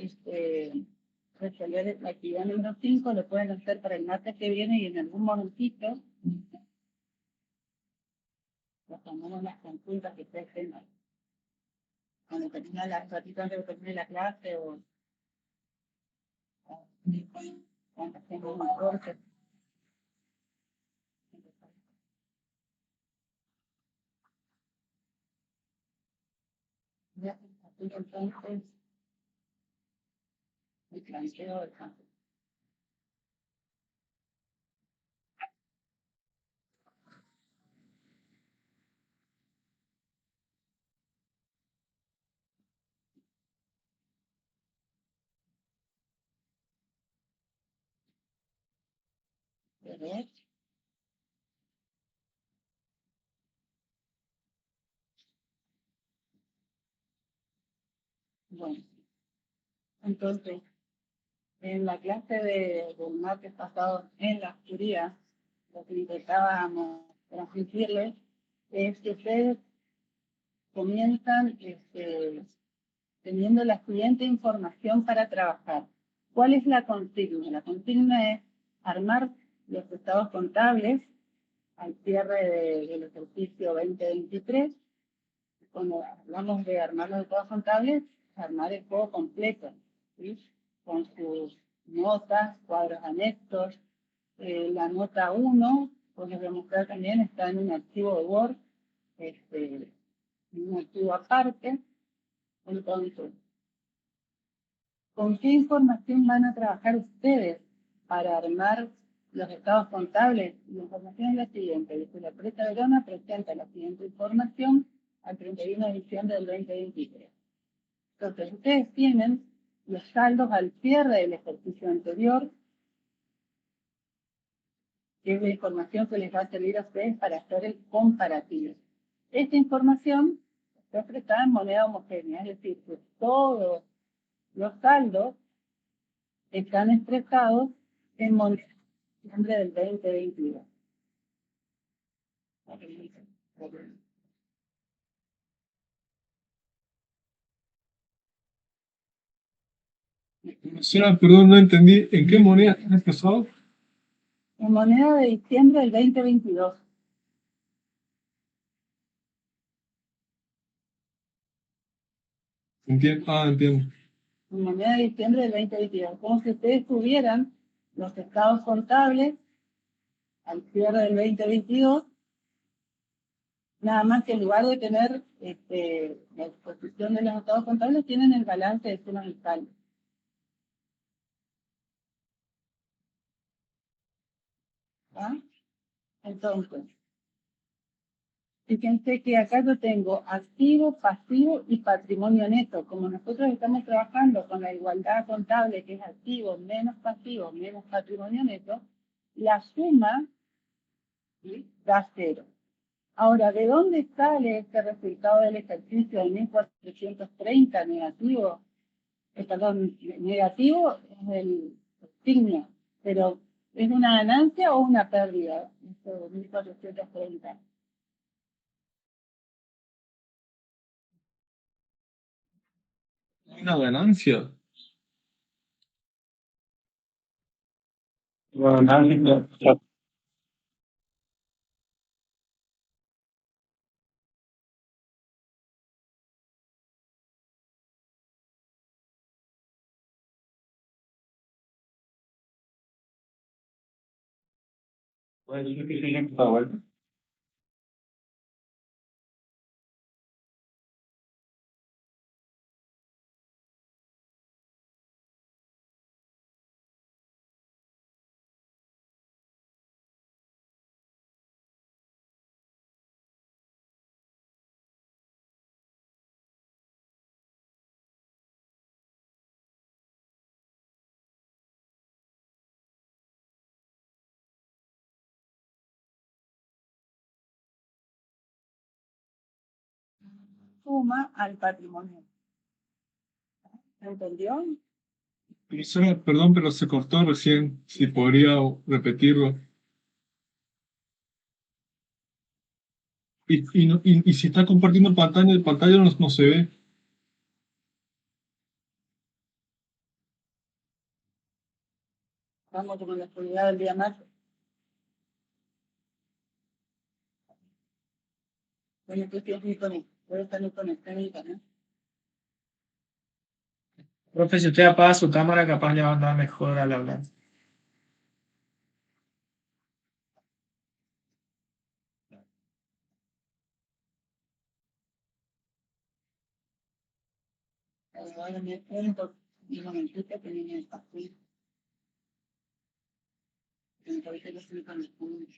resolver la actividad número 5, lo pueden hacer para el martes que viene y en algún momentito nos tomamos las consultas que ustedes tengan. Cuando termina la ratito antes de terminar la clase o Cuando hacemos un corte. Ya, aquí entonces, el planteo del campo. Derecho. Bueno, entonces, en la clase del martes pasado, en la oscuridad, lo que intentábamos transmitirles es que ustedes comienzan teniendo la siguiente información para trabajar. ¿Cuál es la consigna? La consigna es armar los estados contables al cierre del ejercicio 2023. Cuando hablamos de armar los estados contables, armar el juego completo, ¿sí? Con sus notas, cuadros anexos. La nota 1, como les voy a mostrar también, está en un archivo de Word, en un archivo aparte. Entonces, ¿con qué información van a trabajar ustedes para armar los estados contables? La información es la siguiente. Dice, la empresa Verona presenta la siguiente información al 31 de diciembre del 2023. Entonces, ustedes tienen los saldos al cierre del ejercicio anterior, que es la información que les va a servir a ustedes para hacer el comparativo. Esta información está expresada en moneda homogénea, es decir, que todos los saldos están expresados en moneda de diciembre del 2022. Profesora, perdón, no entendí. ¿En qué moneda están expresados? En moneda de diciembre del 2022. Entiendo. En moneda de diciembre del 2022. Como si ustedes tuvieran los estados contables al cierre del 2022, nada más que en lugar de tener la exposición de los estados contables, tienen el balance de sumas y saldos. ¿Ah? Entonces, fíjense que acá yo tengo activo, pasivo y patrimonio neto. Como nosotros estamos trabajando con la igualdad contable, que es activo menos pasivo menos patrimonio neto, la suma, ¿sí?, da 0. Ahora, ¿de dónde sale este resultado del ejercicio de 1430 negativo? Negativo es el signo, pero ¿es una ganancia o una pérdida? Esto de 1430. Una ganancia. Suma al patrimonio. ¿Entendió? Profesora, perdón, pero se cortó recién. Si podría repetirlo. Y si está compartiendo pantalla, el pantalla no se ve. Vamos con la actividad del día martes. Bueno, tú tienes mi conector, puedes estar mi conector en internet. Profe, si usted apaga su cámara, capaz le va a andar mejor al hablar. Ahora me cuento, y no me entiendo que ni el papel. Entonces yo estoy con el punto.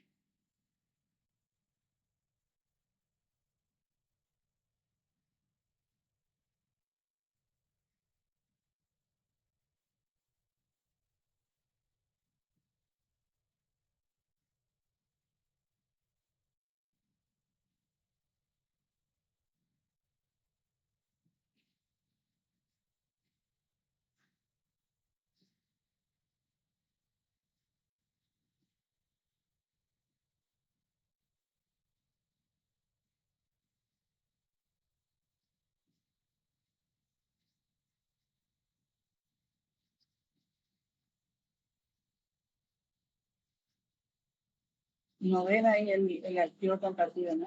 No ven ahí el archivo compartido, ¿no?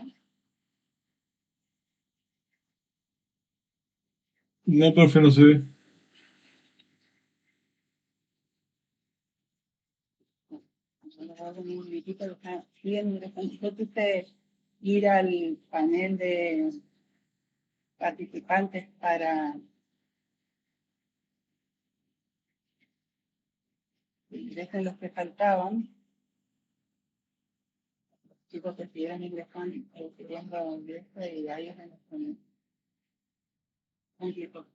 No, profe, no se ve. Un minutito, está bien interesante. Entonces, ir al panel de participantes para que ingresen los que faltaban. Los chicos que estuvieran ingresando, pidiendo ingreso y a ellos en los ponen un tipo.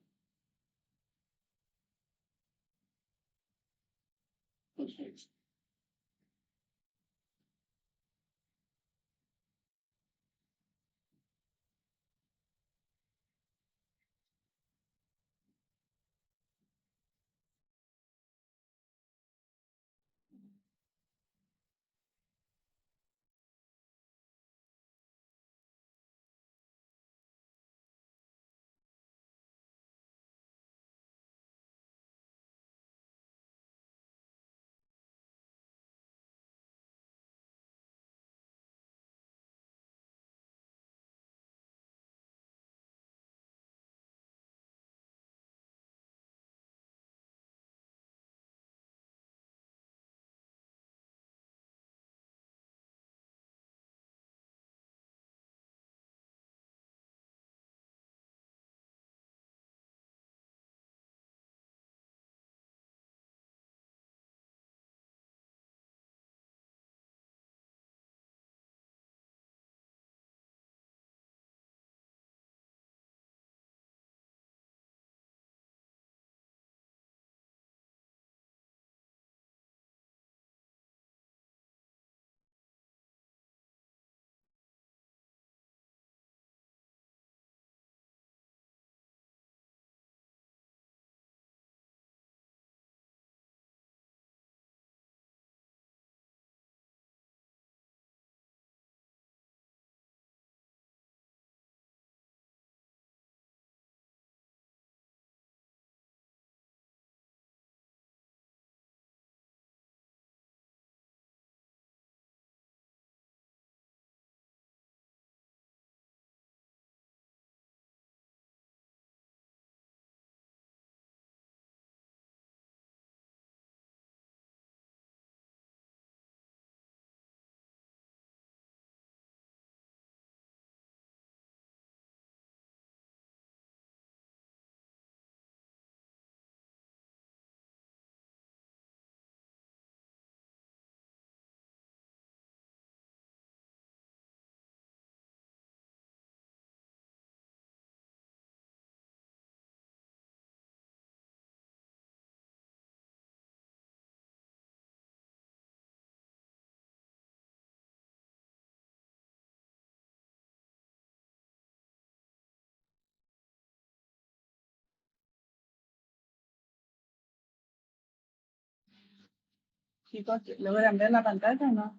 Chicos, ¿logran ver la pantalla o no?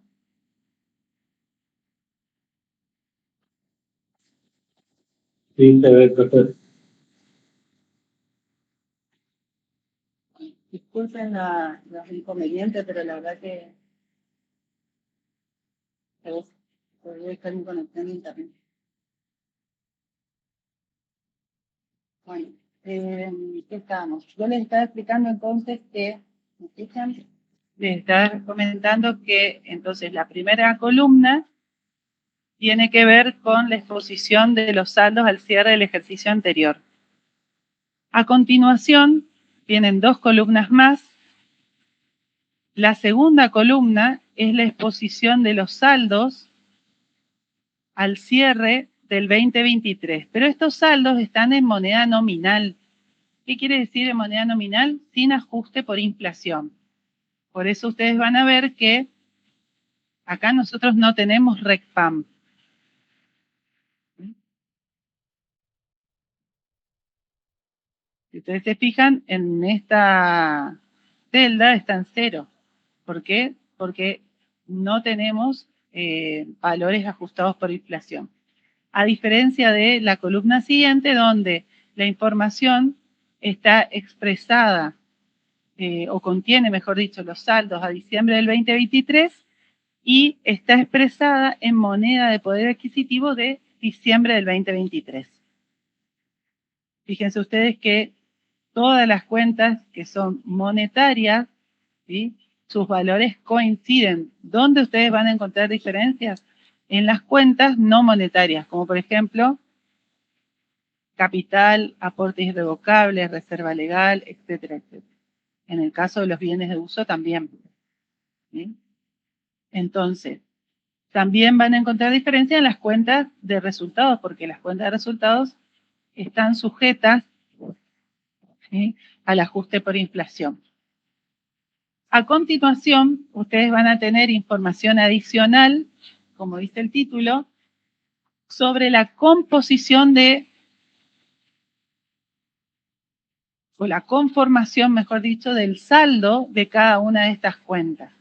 Sí, se ve perfecto. Disculpen los inconvenientes, pero la verdad que podría estar en conexión a internet. Bueno, ¿qué estamos? Yo les estaba explicando entonces que, ¿me escuchan? Les estaba comentando que entonces la primera columna tiene que ver con la exposición de los saldos al cierre del ejercicio anterior. A continuación, tienen 2 columnas más. La segunda columna es la exposición de los saldos al cierre del 2023. Pero estos saldos están en moneda nominal. ¿Qué quiere decir en moneda nominal? Sin ajuste por inflación. Por eso ustedes van a ver que acá nosotros no tenemos RECPAM. Si ustedes se fijan, en esta celda está en 0. ¿Por qué? Porque no tenemos valores ajustados por inflación. A diferencia de la columna siguiente, donde la información está expresada o contiene, mejor dicho, los saldos a diciembre del 2023 y está expresada en moneda de poder adquisitivo de diciembre del 2023. Fíjense ustedes que todas las cuentas que son monetarias, ¿sí?, sus valores coinciden. ¿Dónde ustedes van a encontrar diferencias? En las cuentas no monetarias, como por ejemplo, capital, aportes irrevocables, reserva legal, etcétera, etcétera. En el caso de los bienes de uso también. ¿Sí? Entonces, también van a encontrar diferencias en las cuentas de resultados, porque las cuentas de resultados están sujetas, ¿sí?, al ajuste por inflación. A continuación, ustedes van a tener información adicional, como dice el título, sobre la composición o la conformación, mejor dicho, del saldo de cada una de estas cuentas.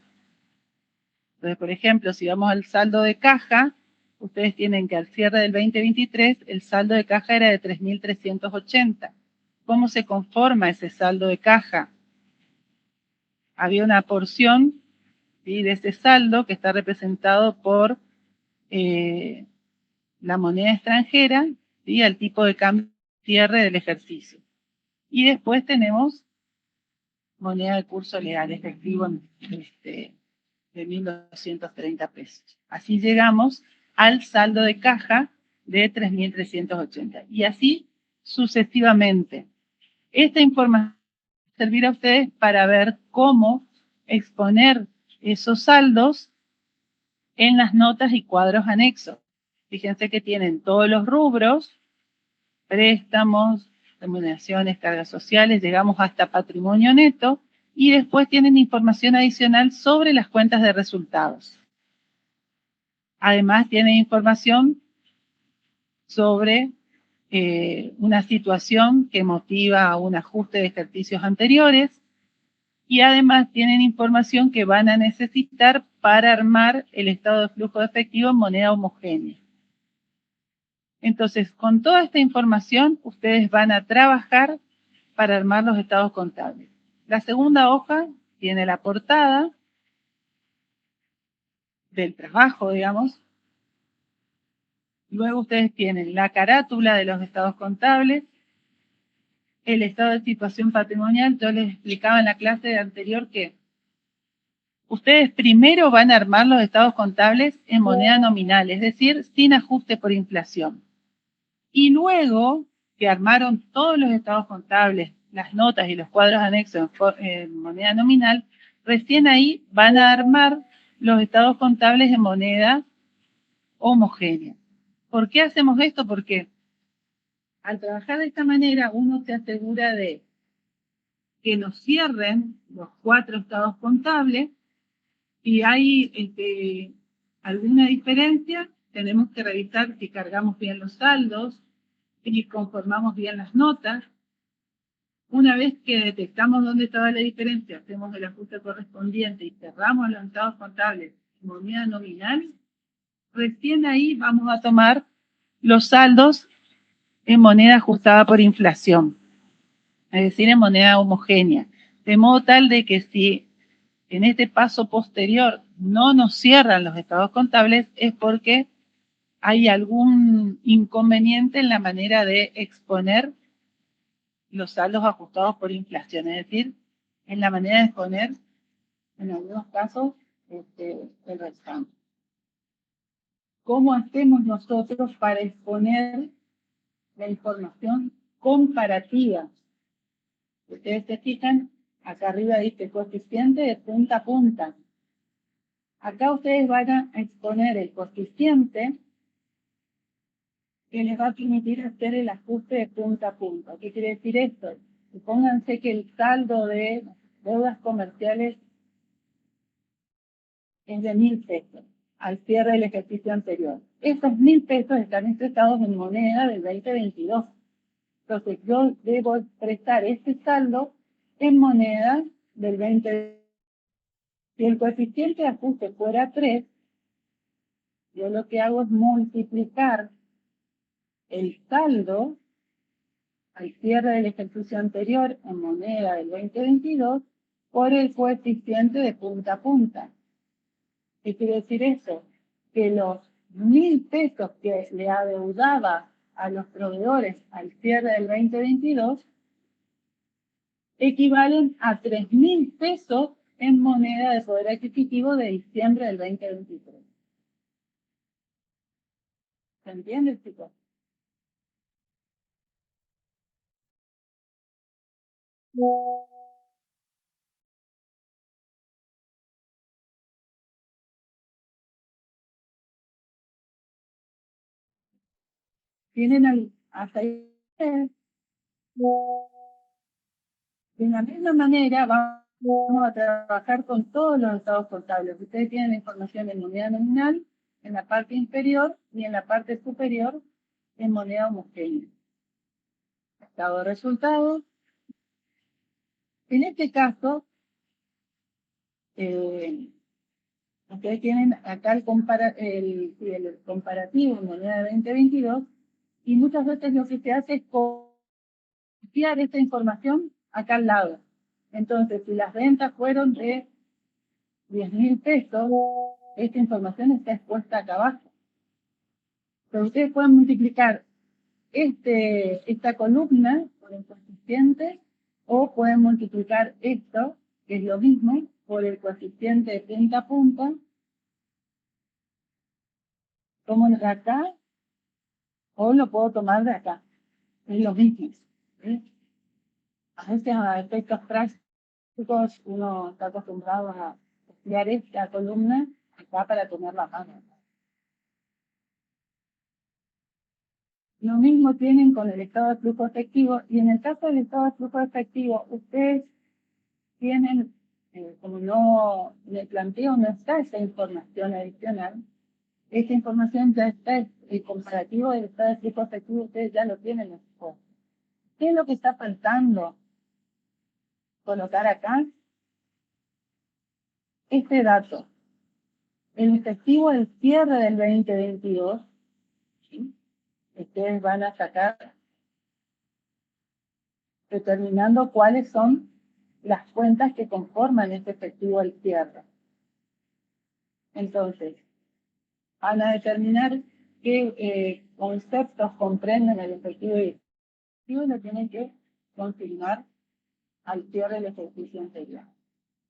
Entonces, por ejemplo, si vamos al saldo de caja, ustedes tienen que al cierre del 2023, el saldo de caja era de 3.380. ¿Cómo se conforma ese saldo de caja? Había una porción, ¿sí?, de ese saldo que está representado por la moneda extranjera, ¿sí?, al tipo de cambio cierre del ejercicio. Y después tenemos moneda de curso legal, efectivo de 1.230 pesos. Así llegamos al saldo de caja de 3.380. Y así sucesivamente. Esta información va a servir a ustedes para ver cómo exponer esos saldos en las notas y cuadros anexos. Fíjense que tienen todos los rubros, préstamos, remuneraciones, cargas sociales, llegamos hasta patrimonio neto y después tienen información adicional sobre las cuentas de resultados. Además tienen información sobre una situación que motiva a un ajuste de ejercicios anteriores y además tienen información que van a necesitar para armar el estado de flujo de efectivo en moneda homogénea. Entonces, con toda esta información, ustedes van a trabajar para armar los estados contables. La segunda hoja tiene la portada del trabajo, digamos. Luego ustedes tienen la carátula de los estados contables, el estado de situación patrimonial. Yo les explicaba en la clase anterior que ustedes primero van a armar los estados contables en moneda nominal, es decir, sin ajuste por inflación. Y luego que armaron todos los estados contables, las notas y los cuadros anexos en moneda nominal, recién ahí van a armar los estados contables en moneda homogénea. ¿Por qué hacemos esto? Porque al trabajar de esta manera uno se asegura de que nos cierren los 4 estados contables y hay alguna diferencia, tenemos que revisar si cargamos bien los saldos, y conformamos bien las notas. Una vez que detectamos dónde estaba la diferencia, hacemos el ajuste correspondiente y cerramos los estados contables en moneda nominal, recién ahí vamos a tomar los saldos en moneda ajustada por inflación, es decir, en moneda homogénea, de modo tal de que si en este paso posterior no nos cierran los estados contables es porque hay algún inconveniente en la manera de exponer los saldos ajustados por inflación, es decir, es la manera de exponer, en algunos casos, el restante. ¿Cómo hacemos nosotros para exponer la información comparativa? Ustedes se fijan, acá arriba dice coeficiente de punta a punta. Acá ustedes van a exponer el coeficiente que les va a permitir hacer el ajuste de punta a punta. ¿Qué quiere decir esto? Supónganse que el saldo de deudas comerciales es de 1.000 pesos al cierre del ejercicio anterior. Esos 1.000 pesos están expresados en moneda del 2022. Entonces yo debo expresar este saldo en moneda del 2022. Si el coeficiente de ajuste fuera 3, yo lo que hago es multiplicar el saldo al cierre del ejercicio anterior en moneda del 2022 por el coeficiente de punta a punta. ¿Qué quiere decir eso? Que los 1.000 pesos que le adeudaba a los proveedores al cierre del 2022 equivalen a 3.000 pesos en moneda de poder adquisitivo de diciembre del 2023. ¿Se entiende, chicos? ¿Tienen hasta ahí? De la misma manera vamos a trabajar con todos los estados contables. Ustedes tienen información en moneda nominal, en la parte inferior y en la parte superior en moneda homogénea. Estado de resultados. En este caso, ustedes tienen acá el comparativo en moneda de 2022 y muchas veces lo que se hace es copiar esta información acá al lado. Entonces, si las ventas fueron de 10.000 pesos, esta información está expuesta acá abajo. Pero ustedes pueden multiplicar esta columna por el coeficiente o pueden multiplicar esto, que es lo mismo, por el coeficiente de punta a punta, como de acá, o lo puedo tomar de acá. Es lo mismo. ¿Sí? A veces a efectos prácticos uno está acostumbrado a estudiar esta columna acá para tener la mano. Lo mismo tienen con el estado de flujo efectivo y en el caso del estado de flujo efectivo ustedes tienen, como no le planteo, no está esa información adicional. Esta información ya está, el comparativo del estado de flujo efectivo ustedes ya lo tienen expuesto. ¿Qué es lo que está faltando colocar acá? Este dato. El efectivo del cierre del 2022, ¿sí? Ustedes van a sacar determinando cuáles son las cuentas que conforman este efectivo del cierre. Entonces, van a determinar qué conceptos comprenden el efectivo y lo tienen que consignar al cierre del ejercicio anterior.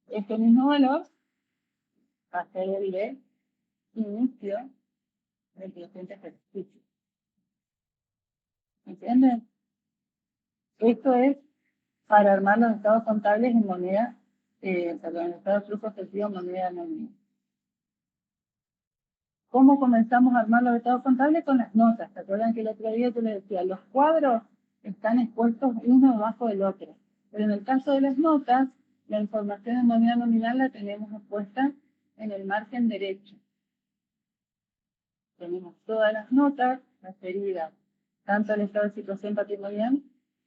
Este mismo valor va a ser el de inicio del presente ejercicio. ¿Entienden? Esto es para armar los estados contables en moneda, perdón, estado de flujo efectivo en moneda nominal. ¿Cómo comenzamos a armar los estados contables? Con las notas. ¿Se acuerdan que el otro día yo les decía? Los cuadros están expuestos uno debajo del otro. Pero en el caso de las notas, la información en moneda nominal la tenemos expuesta en el margen derecho. Tenemos todas las notas referidas tanto al estado de situación patrimonial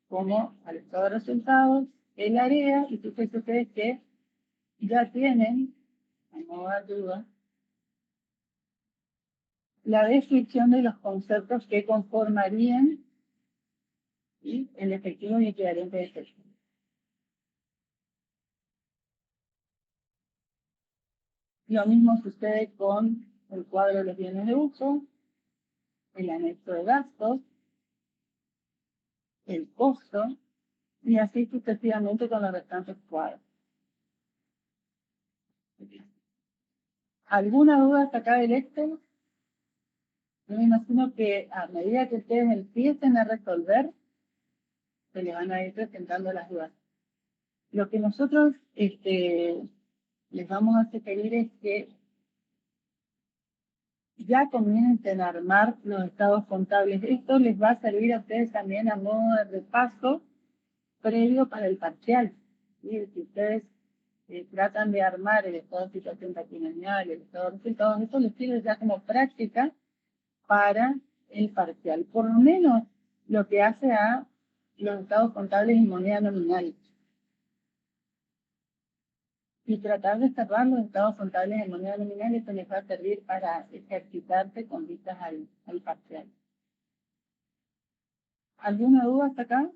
como al estado de resultados, el área, y fíjense ustedes que ya tienen, a modo de ayuda, la descripción de los conceptos que conformarían, ¿sí?, el efectivo y equivalente de efectivo. Lo mismo sucede con el cuadro de los bienes de uso, el anexo de gastos, el costo, y así sucesivamente con los restantes cuadros. ¿Alguna duda hasta acá del Excel? Yo me imagino que a medida que ustedes empiecen a resolver, se les van a ir presentando las dudas. Lo que nosotros les vamos a sugerir es que ya comiencen a armar los estados contables. Esto les va a servir a ustedes también a modo de repaso previo para el parcial. ¿Sí? Si ustedes tratan de armar el estado de situación patrimonial, el estado de resultados, eso les sirve ya como práctica para el parcial. Por lo menos lo que hace a los estados contables en moneda nominal. Y tratar de cerrar los estados contables en moneda nominal, eso les va a servir para ejercitarse con vistas al parcial. ¿Alguna duda hasta acá?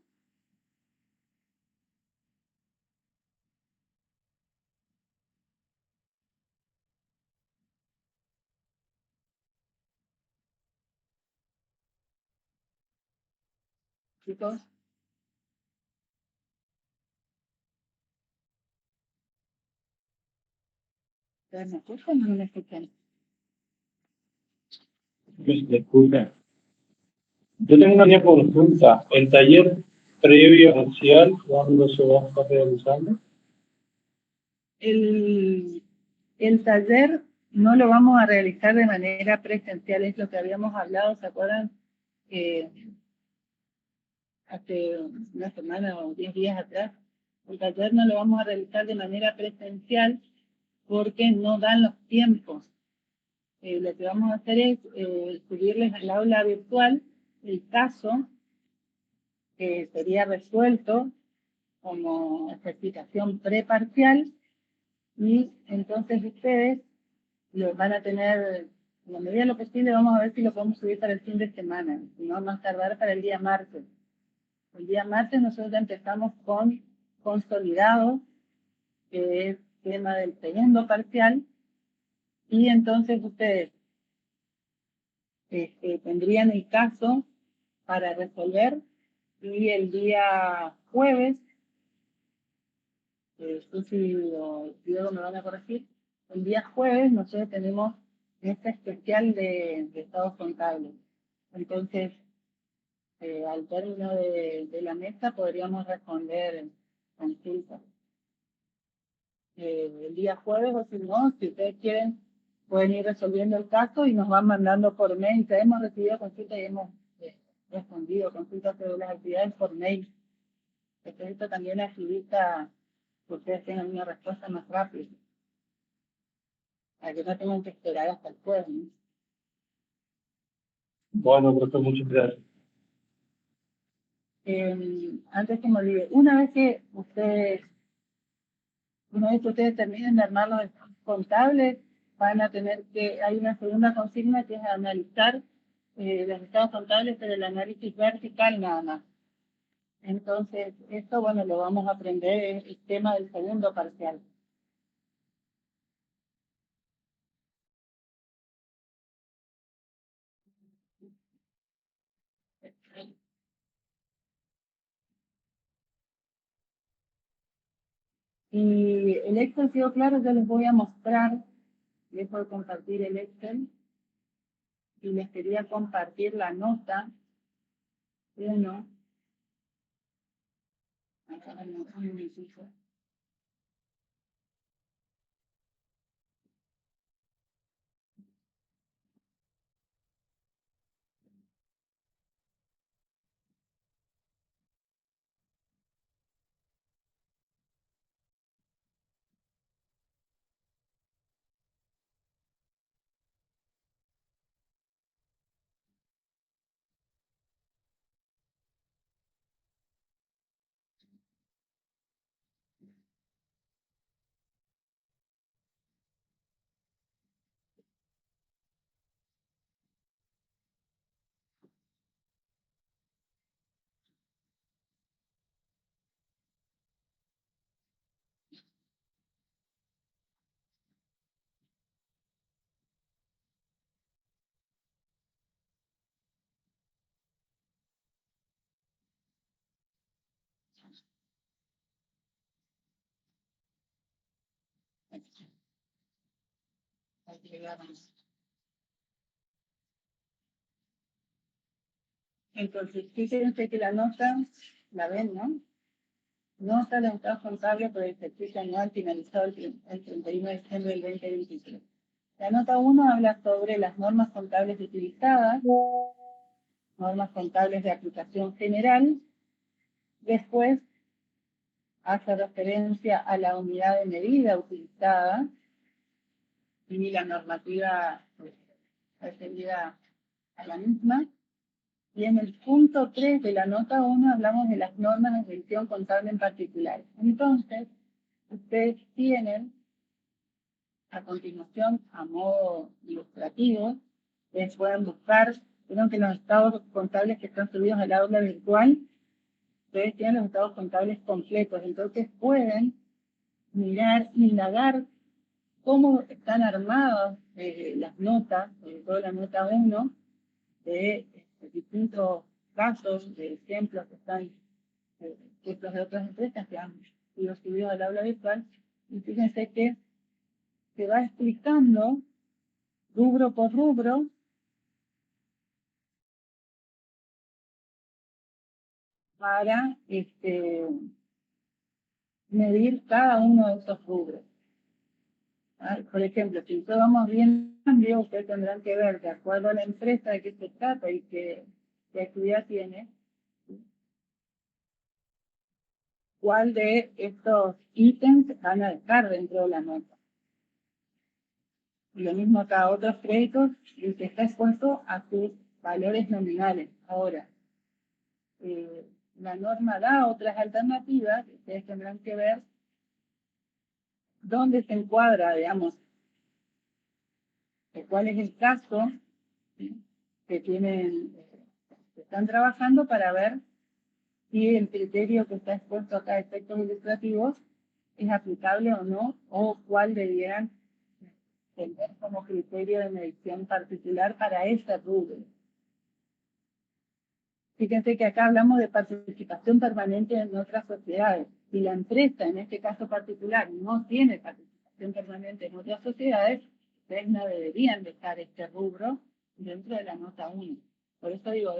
Chicos. ¿Ustedes me escuchan o no me escuchan? Me escucha. Yo tengo una consulta. ¿El taller previo parcial cuándo se va a estar realizando? El taller no lo vamos a realizar de manera presencial, es lo que habíamos hablado, ¿se acuerdan? Hace una semana o 10 días atrás. El taller no lo vamos a realizar de manera presencial porque no dan los tiempos. Lo que vamos a hacer es subirles al aula virtual el caso que sería resuelto como ejercitación preparcial y entonces ustedes lo van a tener, en la medida de lo posible, vamos a ver si lo podemos subir para el fin de semana, si no más tardar para el día martes. El día martes nosotros ya empezamos con consolidado, que es tema del segundo parcial, y entonces ustedes tendrían el caso para resolver y el día jueves, Susi o Diego me van a corregir, el día jueves nosotros tenemos este especial de estados contables. Entonces, al término de la mesa podríamos responder consultas. El día jueves, o si no, si ustedes quieren, pueden ir resolviendo el caso y nos van mandando por mail. Ya hemos recibido consultas y hemos respondido consultas sobre las actividades por mail. Esto también agiliza que ustedes tengan una respuesta más rápida, para que no tengan que esperar hasta el jueves, ¿no? Bueno, profesor, muchas gracias. Antes que me olvide, una vez que ustedes terminen de armar los contables, van a tener que, hay una segunda consigna que es analizar los estados contables, pero el análisis vertical nada más. Entonces, esto, bueno, lo vamos a aprender en el tema del segundo parcial. Y el Excel quedó claro, yo les voy a mostrar, les voy a compartir el Excel y les quería compartir la nota 1. Acá un minutito. Entonces, fíjense que la nota, la ven, ¿no? Nota de estados contables por el ejercicio anual finalizado el 31 de diciembre del 2023. La nota 1 habla sobre las normas contables utilizadas, normas contables de aplicación general. Después hace referencia a la unidad de medida utilizada y la normativa referida a la misma. Y en el punto 3 de la nota 1 hablamos de las normas de gestión contable en particular. Entonces, ustedes tienen, a continuación, a modo ilustrativo, ustedes pueden buscar, vieron que los estados contables que están subidos al aula virtual, ustedes tienen los estados contables completos, entonces pueden mirar, indagar cómo están armadas las notas, sobre todo la nota 1, de distintos casos, de ejemplos que están, ejemplos de otras empresas que han sido subidos al aula virtual, y fíjense que se va explicando rubro por rubro para medir cada uno de esos rubros. Por ejemplo, si nosotros vamos bien cambio, ustedes tendrán que ver, de acuerdo a la empresa de qué se trata y qué actividad tiene, cuál de estos ítems van a dejar dentro de la nota. Y lo mismo acá, otros créditos, el que está expuesto a sus valores nominales. Ahora, la norma da otras alternativas, ustedes tendrán que ver dónde se encuadra, digamos, cuál es el caso que tienen, que están trabajando para ver si el criterio que está expuesto acá a efectos ilustrativos es aplicable o no, o cuál debieran tener como criterio de medición particular para ese rubro. Fíjense que acá hablamos de participación permanente en otras sociedades. Si la empresa, en este caso particular, no tiene participación permanente en otras sociedades, ustedes no deberían dejar este rubro dentro de la nota 1. Por eso digo,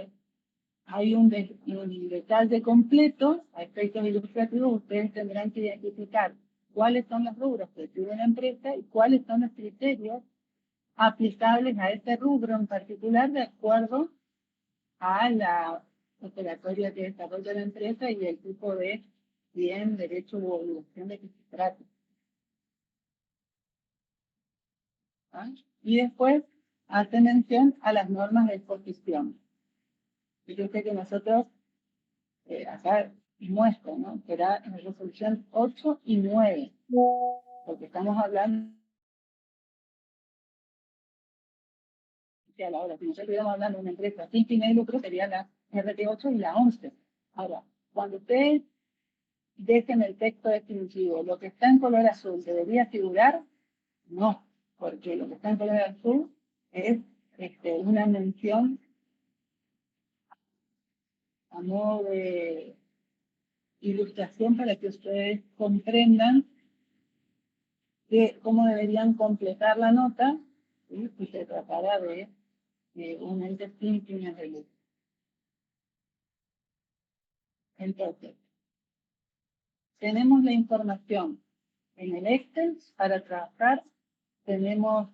hay un detalle completo a efectos ilustrativos. Ustedes tendrán que identificar cuáles son los rubros que tiene la empresa y cuáles son los criterios aplicables a este rubro en particular de acuerdo a la operatoria que desarrolla la empresa y el tipo de bien, derecho u obligación de que se trate. ¿Ah? Y después hace mención a las normas de exposición. Fíjense que nosotros acá muestro, ¿no? Será en la resolución 8 y 9, porque estamos hablando a la hora. Si nosotros estuviéramos hablando de una empresa sin fin de lucro, sería la RT8 y la 11. Ahora, cuando ustedes dejen el texto definitivo, lo que está en color azul debería figurar, no, porque lo que está en color azul es una mención a modo de ilustración para que ustedes comprendan cómo deberían completar la nota, ¿sí? Si se tratará de un ente sin fines de lucro. Entonces, tenemos la información en el Excel para trabajar, tenemos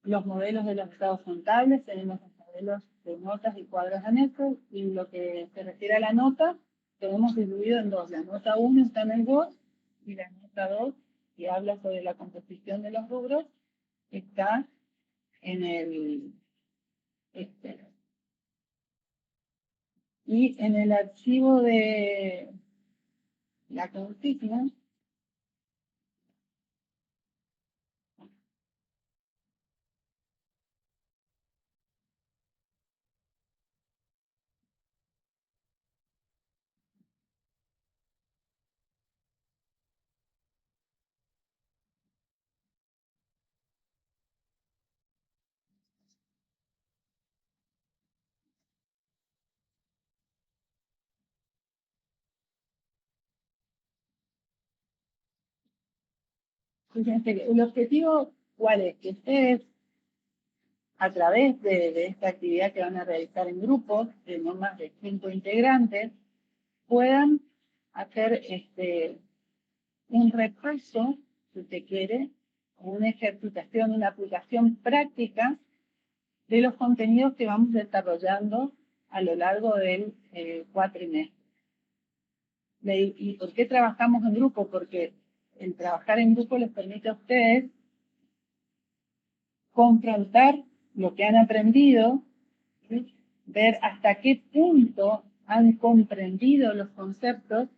los modelos de los estados contables, tenemos los modelos de notas y cuadros anexos, y lo que se refiere a la nota, tenemos dividido en dos. La nota 1 está en el Word y la nota 2, que habla sobre la composición de los rubros, está en el Excel. Y en el archivo de la consigna, Fíjense, el objetivo, ¿cuál es? Que ustedes, a través de esta actividad que van a realizar en grupos de no más de 5 integrantes, puedan hacer un repaso, si se quiere, una ejercitación, una aplicación práctica de los contenidos que vamos desarrollando a lo largo del cuatrimestre. ¿Y por qué trabajamos en grupo? Porque el trabajar en grupo les permite a ustedes confrontar lo que han aprendido, ¿sí? Ver hasta qué punto han comprendido los conceptos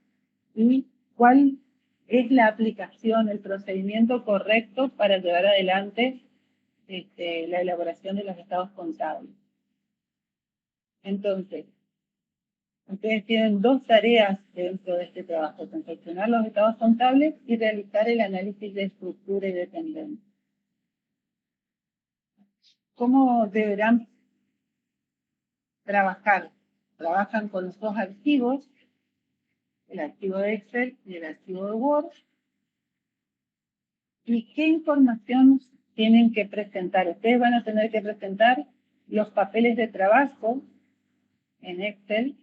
y cuál es la aplicación, el procedimiento correcto para llevar adelante la elaboración de los estados contables. Entonces, ustedes tienen 2 tareas dentro de este trabajo: confeccionar los estados contables y realizar el análisis de estructura y de tendencia. ¿Cómo deberán trabajar? Trabajan con los 2 archivos, el archivo de Excel y el archivo de Word. ¿Y qué información tienen que presentar? Ustedes van a tener que presentar los papeles de trabajo en Excel,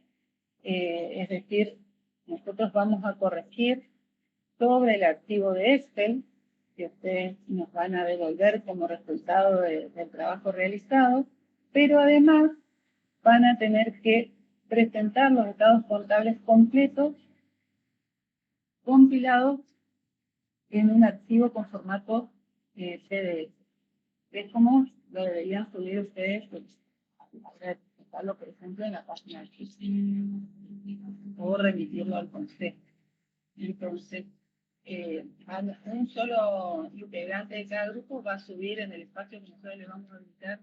es decir, nosotros vamos a corregir sobre el archivo de Excel que ustedes nos van a devolver como resultado del trabajo realizado, pero además van a tener que presentar los estados contables completos, compilados en un archivo con formato PDF. Es como lo deberían subir ustedes, pues, presentarlo, por ejemplo, en la página del sitio o remitirlo al consejo. Entonces, un solo integrante de cada grupo va a subir en el espacio que nosotros le vamos a habilitar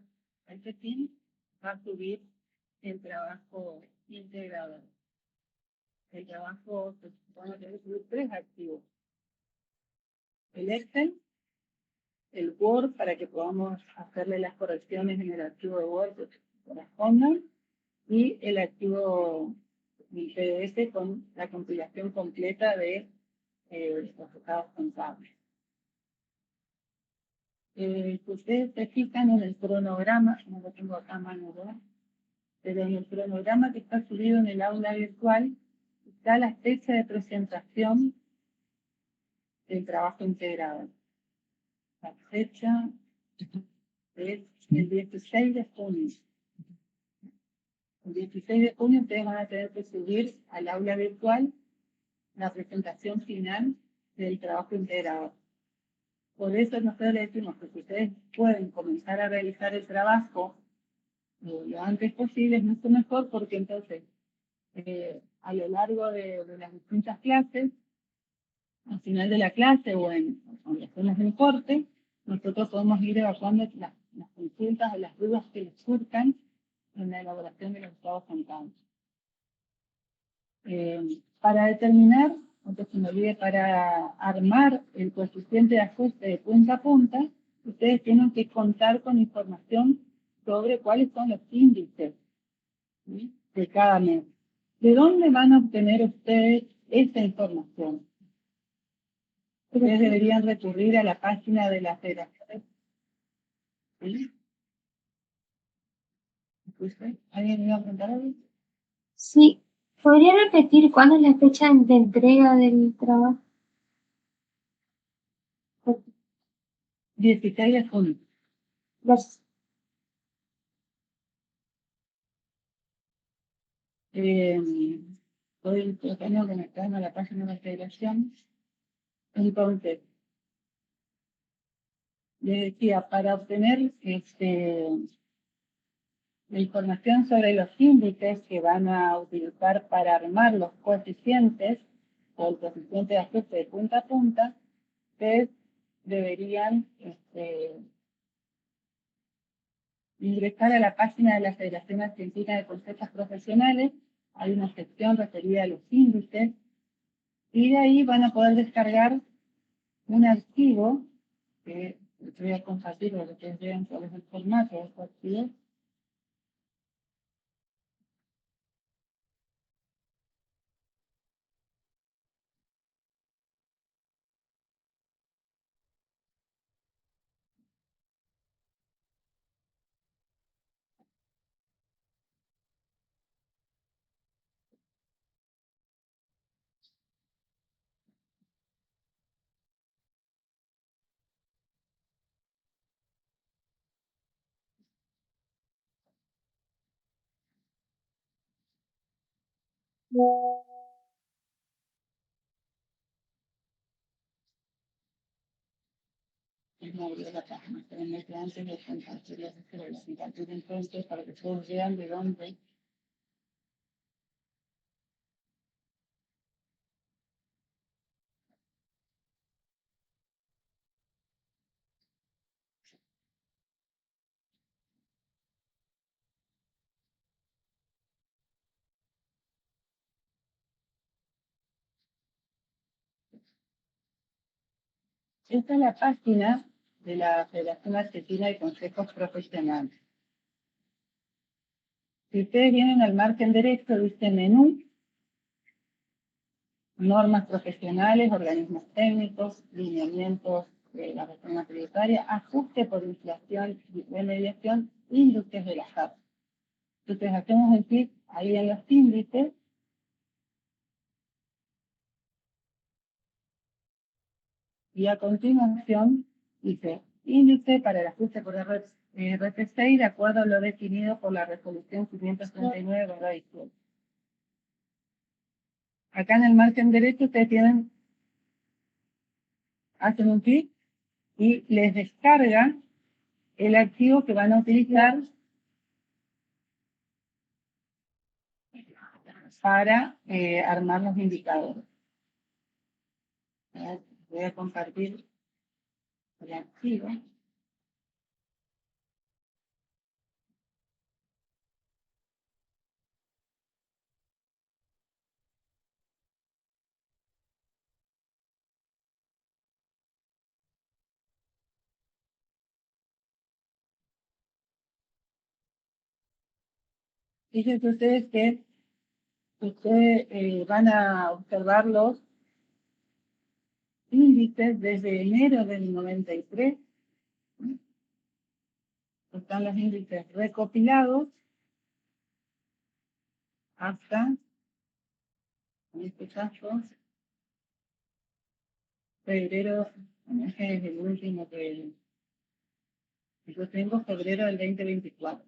a este team, va a subir el trabajo integrador. El trabajo, pues, van a tener que subir 3 archivos: el Excel, el Word, para que podamos hacerle las correcciones en el archivo de Word que correspondan, y el archivo PDF con la compilación completa de los estados contables. Si ustedes se fijan en el cronograma, no lo tengo acá a mano, ¿verdad? Pero en el cronograma que está subido en el aula virtual está la fecha de presentación del trabajo integrado. La fecha es el 16 de junio. El 16 de junio ustedes van a tener que subir al aula virtual la presentación final del trabajo integrado. Por eso nosotros les decimos que si ustedes pueden comenzar a realizar el trabajo lo antes posible, es mucho mejor, porque entonces a lo largo de las distintas clases, al final de la clase o cuando hacemos el corte, nosotros podemos ir evacuando las consultas o las dudas que les surjan en la elaboración de los estados contables. Para determinar, antes se me olvide, para armar el coeficiente de ajuste de punta a punta, ustedes tienen que contar con información sobre cuáles son los índices, ¿sí?, de cada mes. ¿De dónde van a obtener ustedes esa información? Ustedes deberían recurrir a la página de la federación. ¿Sí? ¿Alguien me iba a preguntar algo? Sí, ¿podría repetir cuándo es la fecha de entrega del trabajo? 16 de junio. Gracias. Estoy tratando de conectarme a la página de la federación. Entonces, les decía, para obtener la información sobre los índices que van a utilizar para armar los coeficientes o el coeficiente de ajuste de punta a punta, ustedes deberían ingresar a la página de la Federación Argentina de Consejos Profesionales. Hay una sección referida a los índices y de ahí van a poder descargar un archivo que les voy a compartir para que ustedes vean cuál es el formato de este archivo. No abrió la página, pero en el que antes de compartir entonces para que todos vean de dónde. Esta es la página de la Federación Argentina de Consejos Profesionales. Si ustedes vienen al margen derecho, dice menú, normas profesionales, organismos técnicos, lineamientos de la reforma tributaria, ajuste por inflación y remediación, índices de la JAP. Entonces hacemos el clic ahí en los índices y a continuación dice índice para el ajuste por RPC de acuerdo a lo definido por la resolución 539/17. Acá en el margen derecho ustedes hacen un clic y les descarga el archivo que van a utilizar para armar los indicadores. Voy a compartir el archivo. Fíjense ustedes que ustedes van a observar los índices desde enero del 93. Están los índices recopilados hasta, en este caso, febrero, este es el último que yo tengo, febrero del 2024.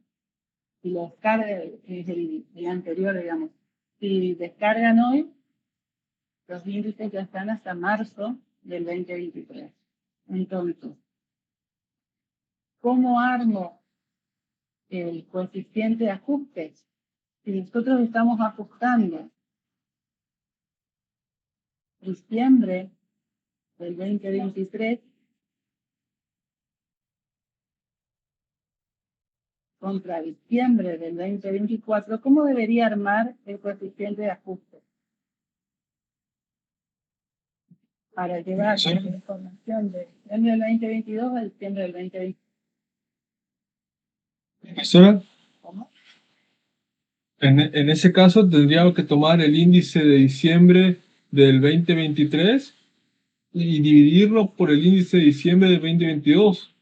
Si lo descarga, es el anterior, digamos. Si descargan hoy, los índices ya están hasta marzo del 2023. Entonces, ¿cómo armo el coeficiente de ajuste? Si nosotros estamos ajustando diciembre del 2023 contra diciembre del 2024, ¿cómo debería armar el coeficiente de ajuste? Para llevar la información de diciembre del 2022 a diciembre del 2023. Profesora, ¿Cómo? en ese caso tendríamos que tomar el índice de diciembre del 2023 y dividirlo por el índice de diciembre del 2022.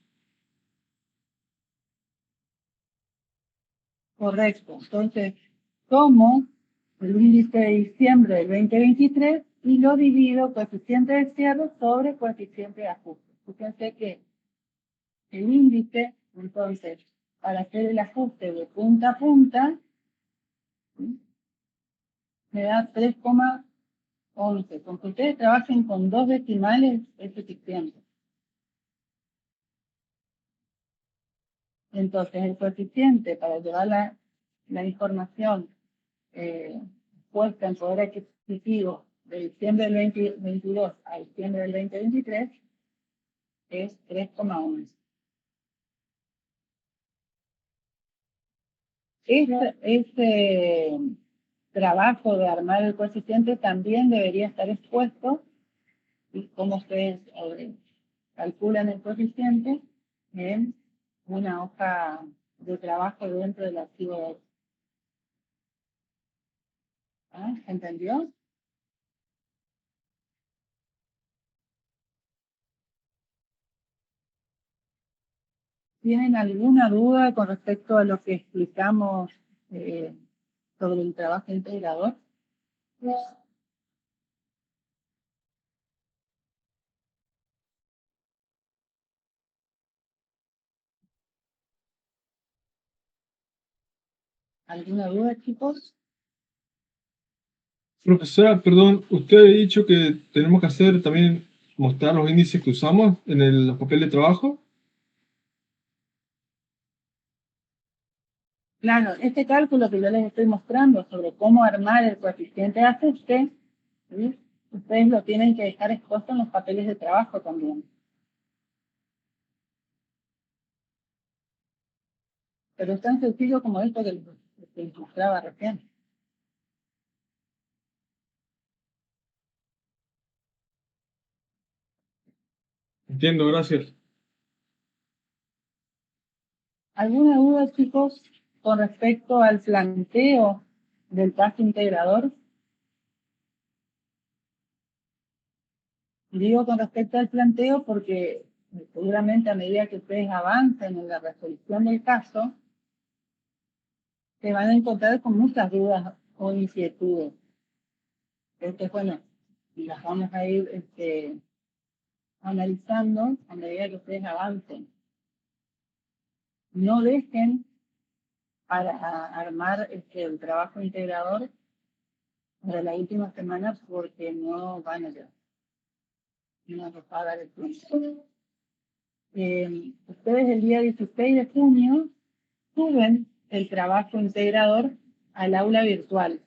Correcto. Entonces, tomo el índice de diciembre del 2023 y lo divido coeficiente de cierre sobre coeficiente de ajuste. Fíjense que el índice, entonces, para hacer el ajuste de punta a punta, ¿sí?, me da 3,11. Con que ustedes trabajen con 2 decimales es suficiente. Entonces, el coeficiente para llevar la información puesta en poder adquisitivo de diciembre del 2022 a diciembre del 2023 es 3,11. Este trabajo de armar el coeficiente también debería estar expuesto, y cómo ustedes calculan el coeficiente en una hoja de trabajo dentro del archivo de Excel. ¿Ah? ¿Entendió? ¿Tienen alguna duda con respecto a lo que explicamos sobre el trabajo integrador? ¿Alguna duda, chicos? Profesora, perdón, usted ha dicho que tenemos que hacer también mostrar los índices que usamos en el papel de trabajo. Claro, este cálculo que yo les estoy mostrando sobre cómo armar el coeficiente de ajuste, ¿sí? Ustedes lo tienen que dejar expuesto en los papeles de trabajo también. Pero es tan sencillo como esto que les mostraba recién. Entiendo, gracias. ¿Alguna duda, chicos, con respecto al planteo del caso integrador? Digo con respecto al planteo porque seguramente a medida que ustedes avancen en la resolución del caso, se van a encontrar con muchas dudas o inquietudes. Entonces, bueno, y las vamos a ir analizando a medida que ustedes avancen. No dejen para armar el trabajo integrador de la última semana porque no van a llegar. No nos va a dar el tiempo. Ustedes el día 16 de junio suben el trabajo integrador al aula virtual.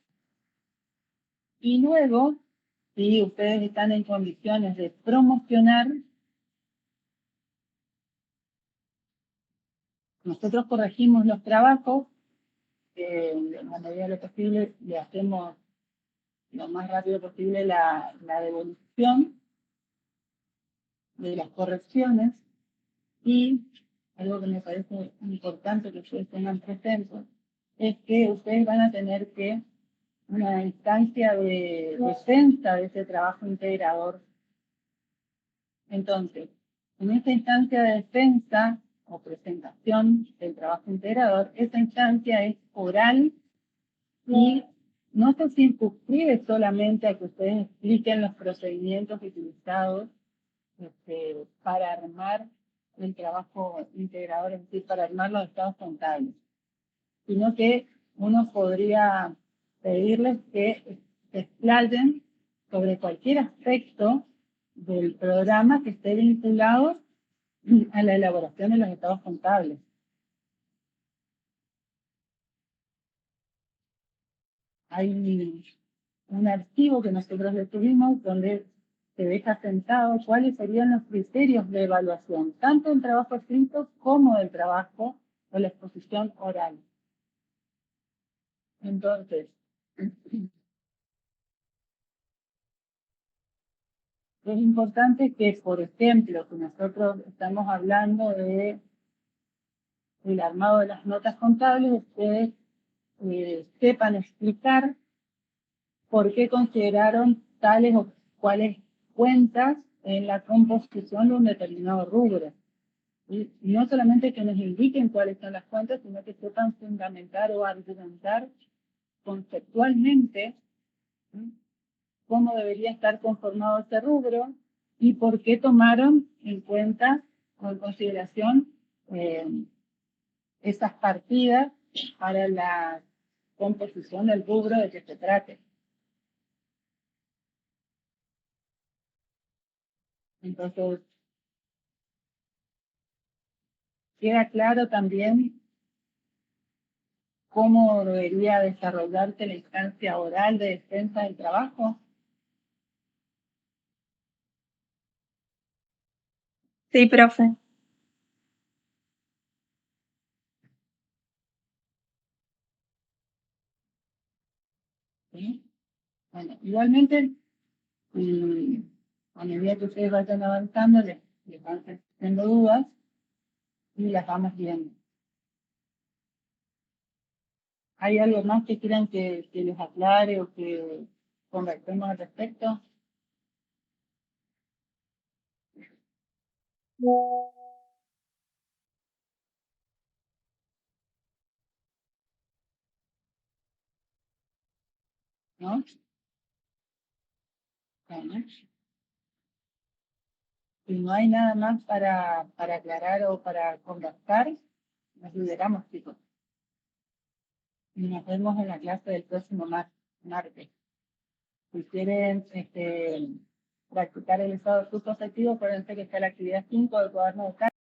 Y luego, si ustedes están en condiciones de promocionar, nosotros corregimos los trabajos, en la medida de lo posible le hacemos lo más rápido posible la devolución de las correcciones y algo que me parece importante que ustedes tengan presente es que ustedes van a tener que una instancia de defensa de ese trabajo integrador. Entonces, en esta instancia de defensa o presentación del trabajo integrador, esa instancia es oral y no se circunscribe solamente a que ustedes expliquen los procedimientos utilizados para armar el trabajo integrador, es decir, para armar los estados contables, sino que uno podría pedirles que se explayen sobre cualquier aspecto del programa que esté vinculado a la elaboración de los estados contables. Hay un archivo que nosotros le tuvimos donde se deja sentado cuáles serían los criterios de evaluación, tanto del trabajo escrito como del trabajo o la exposición oral. Entonces, es importante que, por ejemplo, que nosotros estamos hablando de el armado de las notas contables, ustedes sepan explicar por qué consideraron tales o cuáles cuentas en la composición de un determinado rubro. Y no solamente que nos indiquen cuáles son las cuentas, sino que sepan fundamentar o argumentar conceptualmente cómo debería estar conformado este rubro y por qué tomaron en cuenta o en consideración esas partidas para la composición del rubro de que se trate. Entonces, queda claro también cómo debería desarrollarse la instancia oral de defensa del trabajo. Sí, profe. ¿Sí? Bueno, igualmente, a medida que ustedes vayan avanzando, les van haciendo dudas y las vamos viendo. ¿Hay algo más que quieran que les aclare o que conversemos al respecto? ¿No? Bueno. Si no hay nada más para aclarar o para conversar, nos liberamos, chicos. Y nos vemos en la clase del próximo martes. Si quieren practicar el estado de flujo efectivo, acuérdense que está la actividad 5 del cuaderno de cálculo.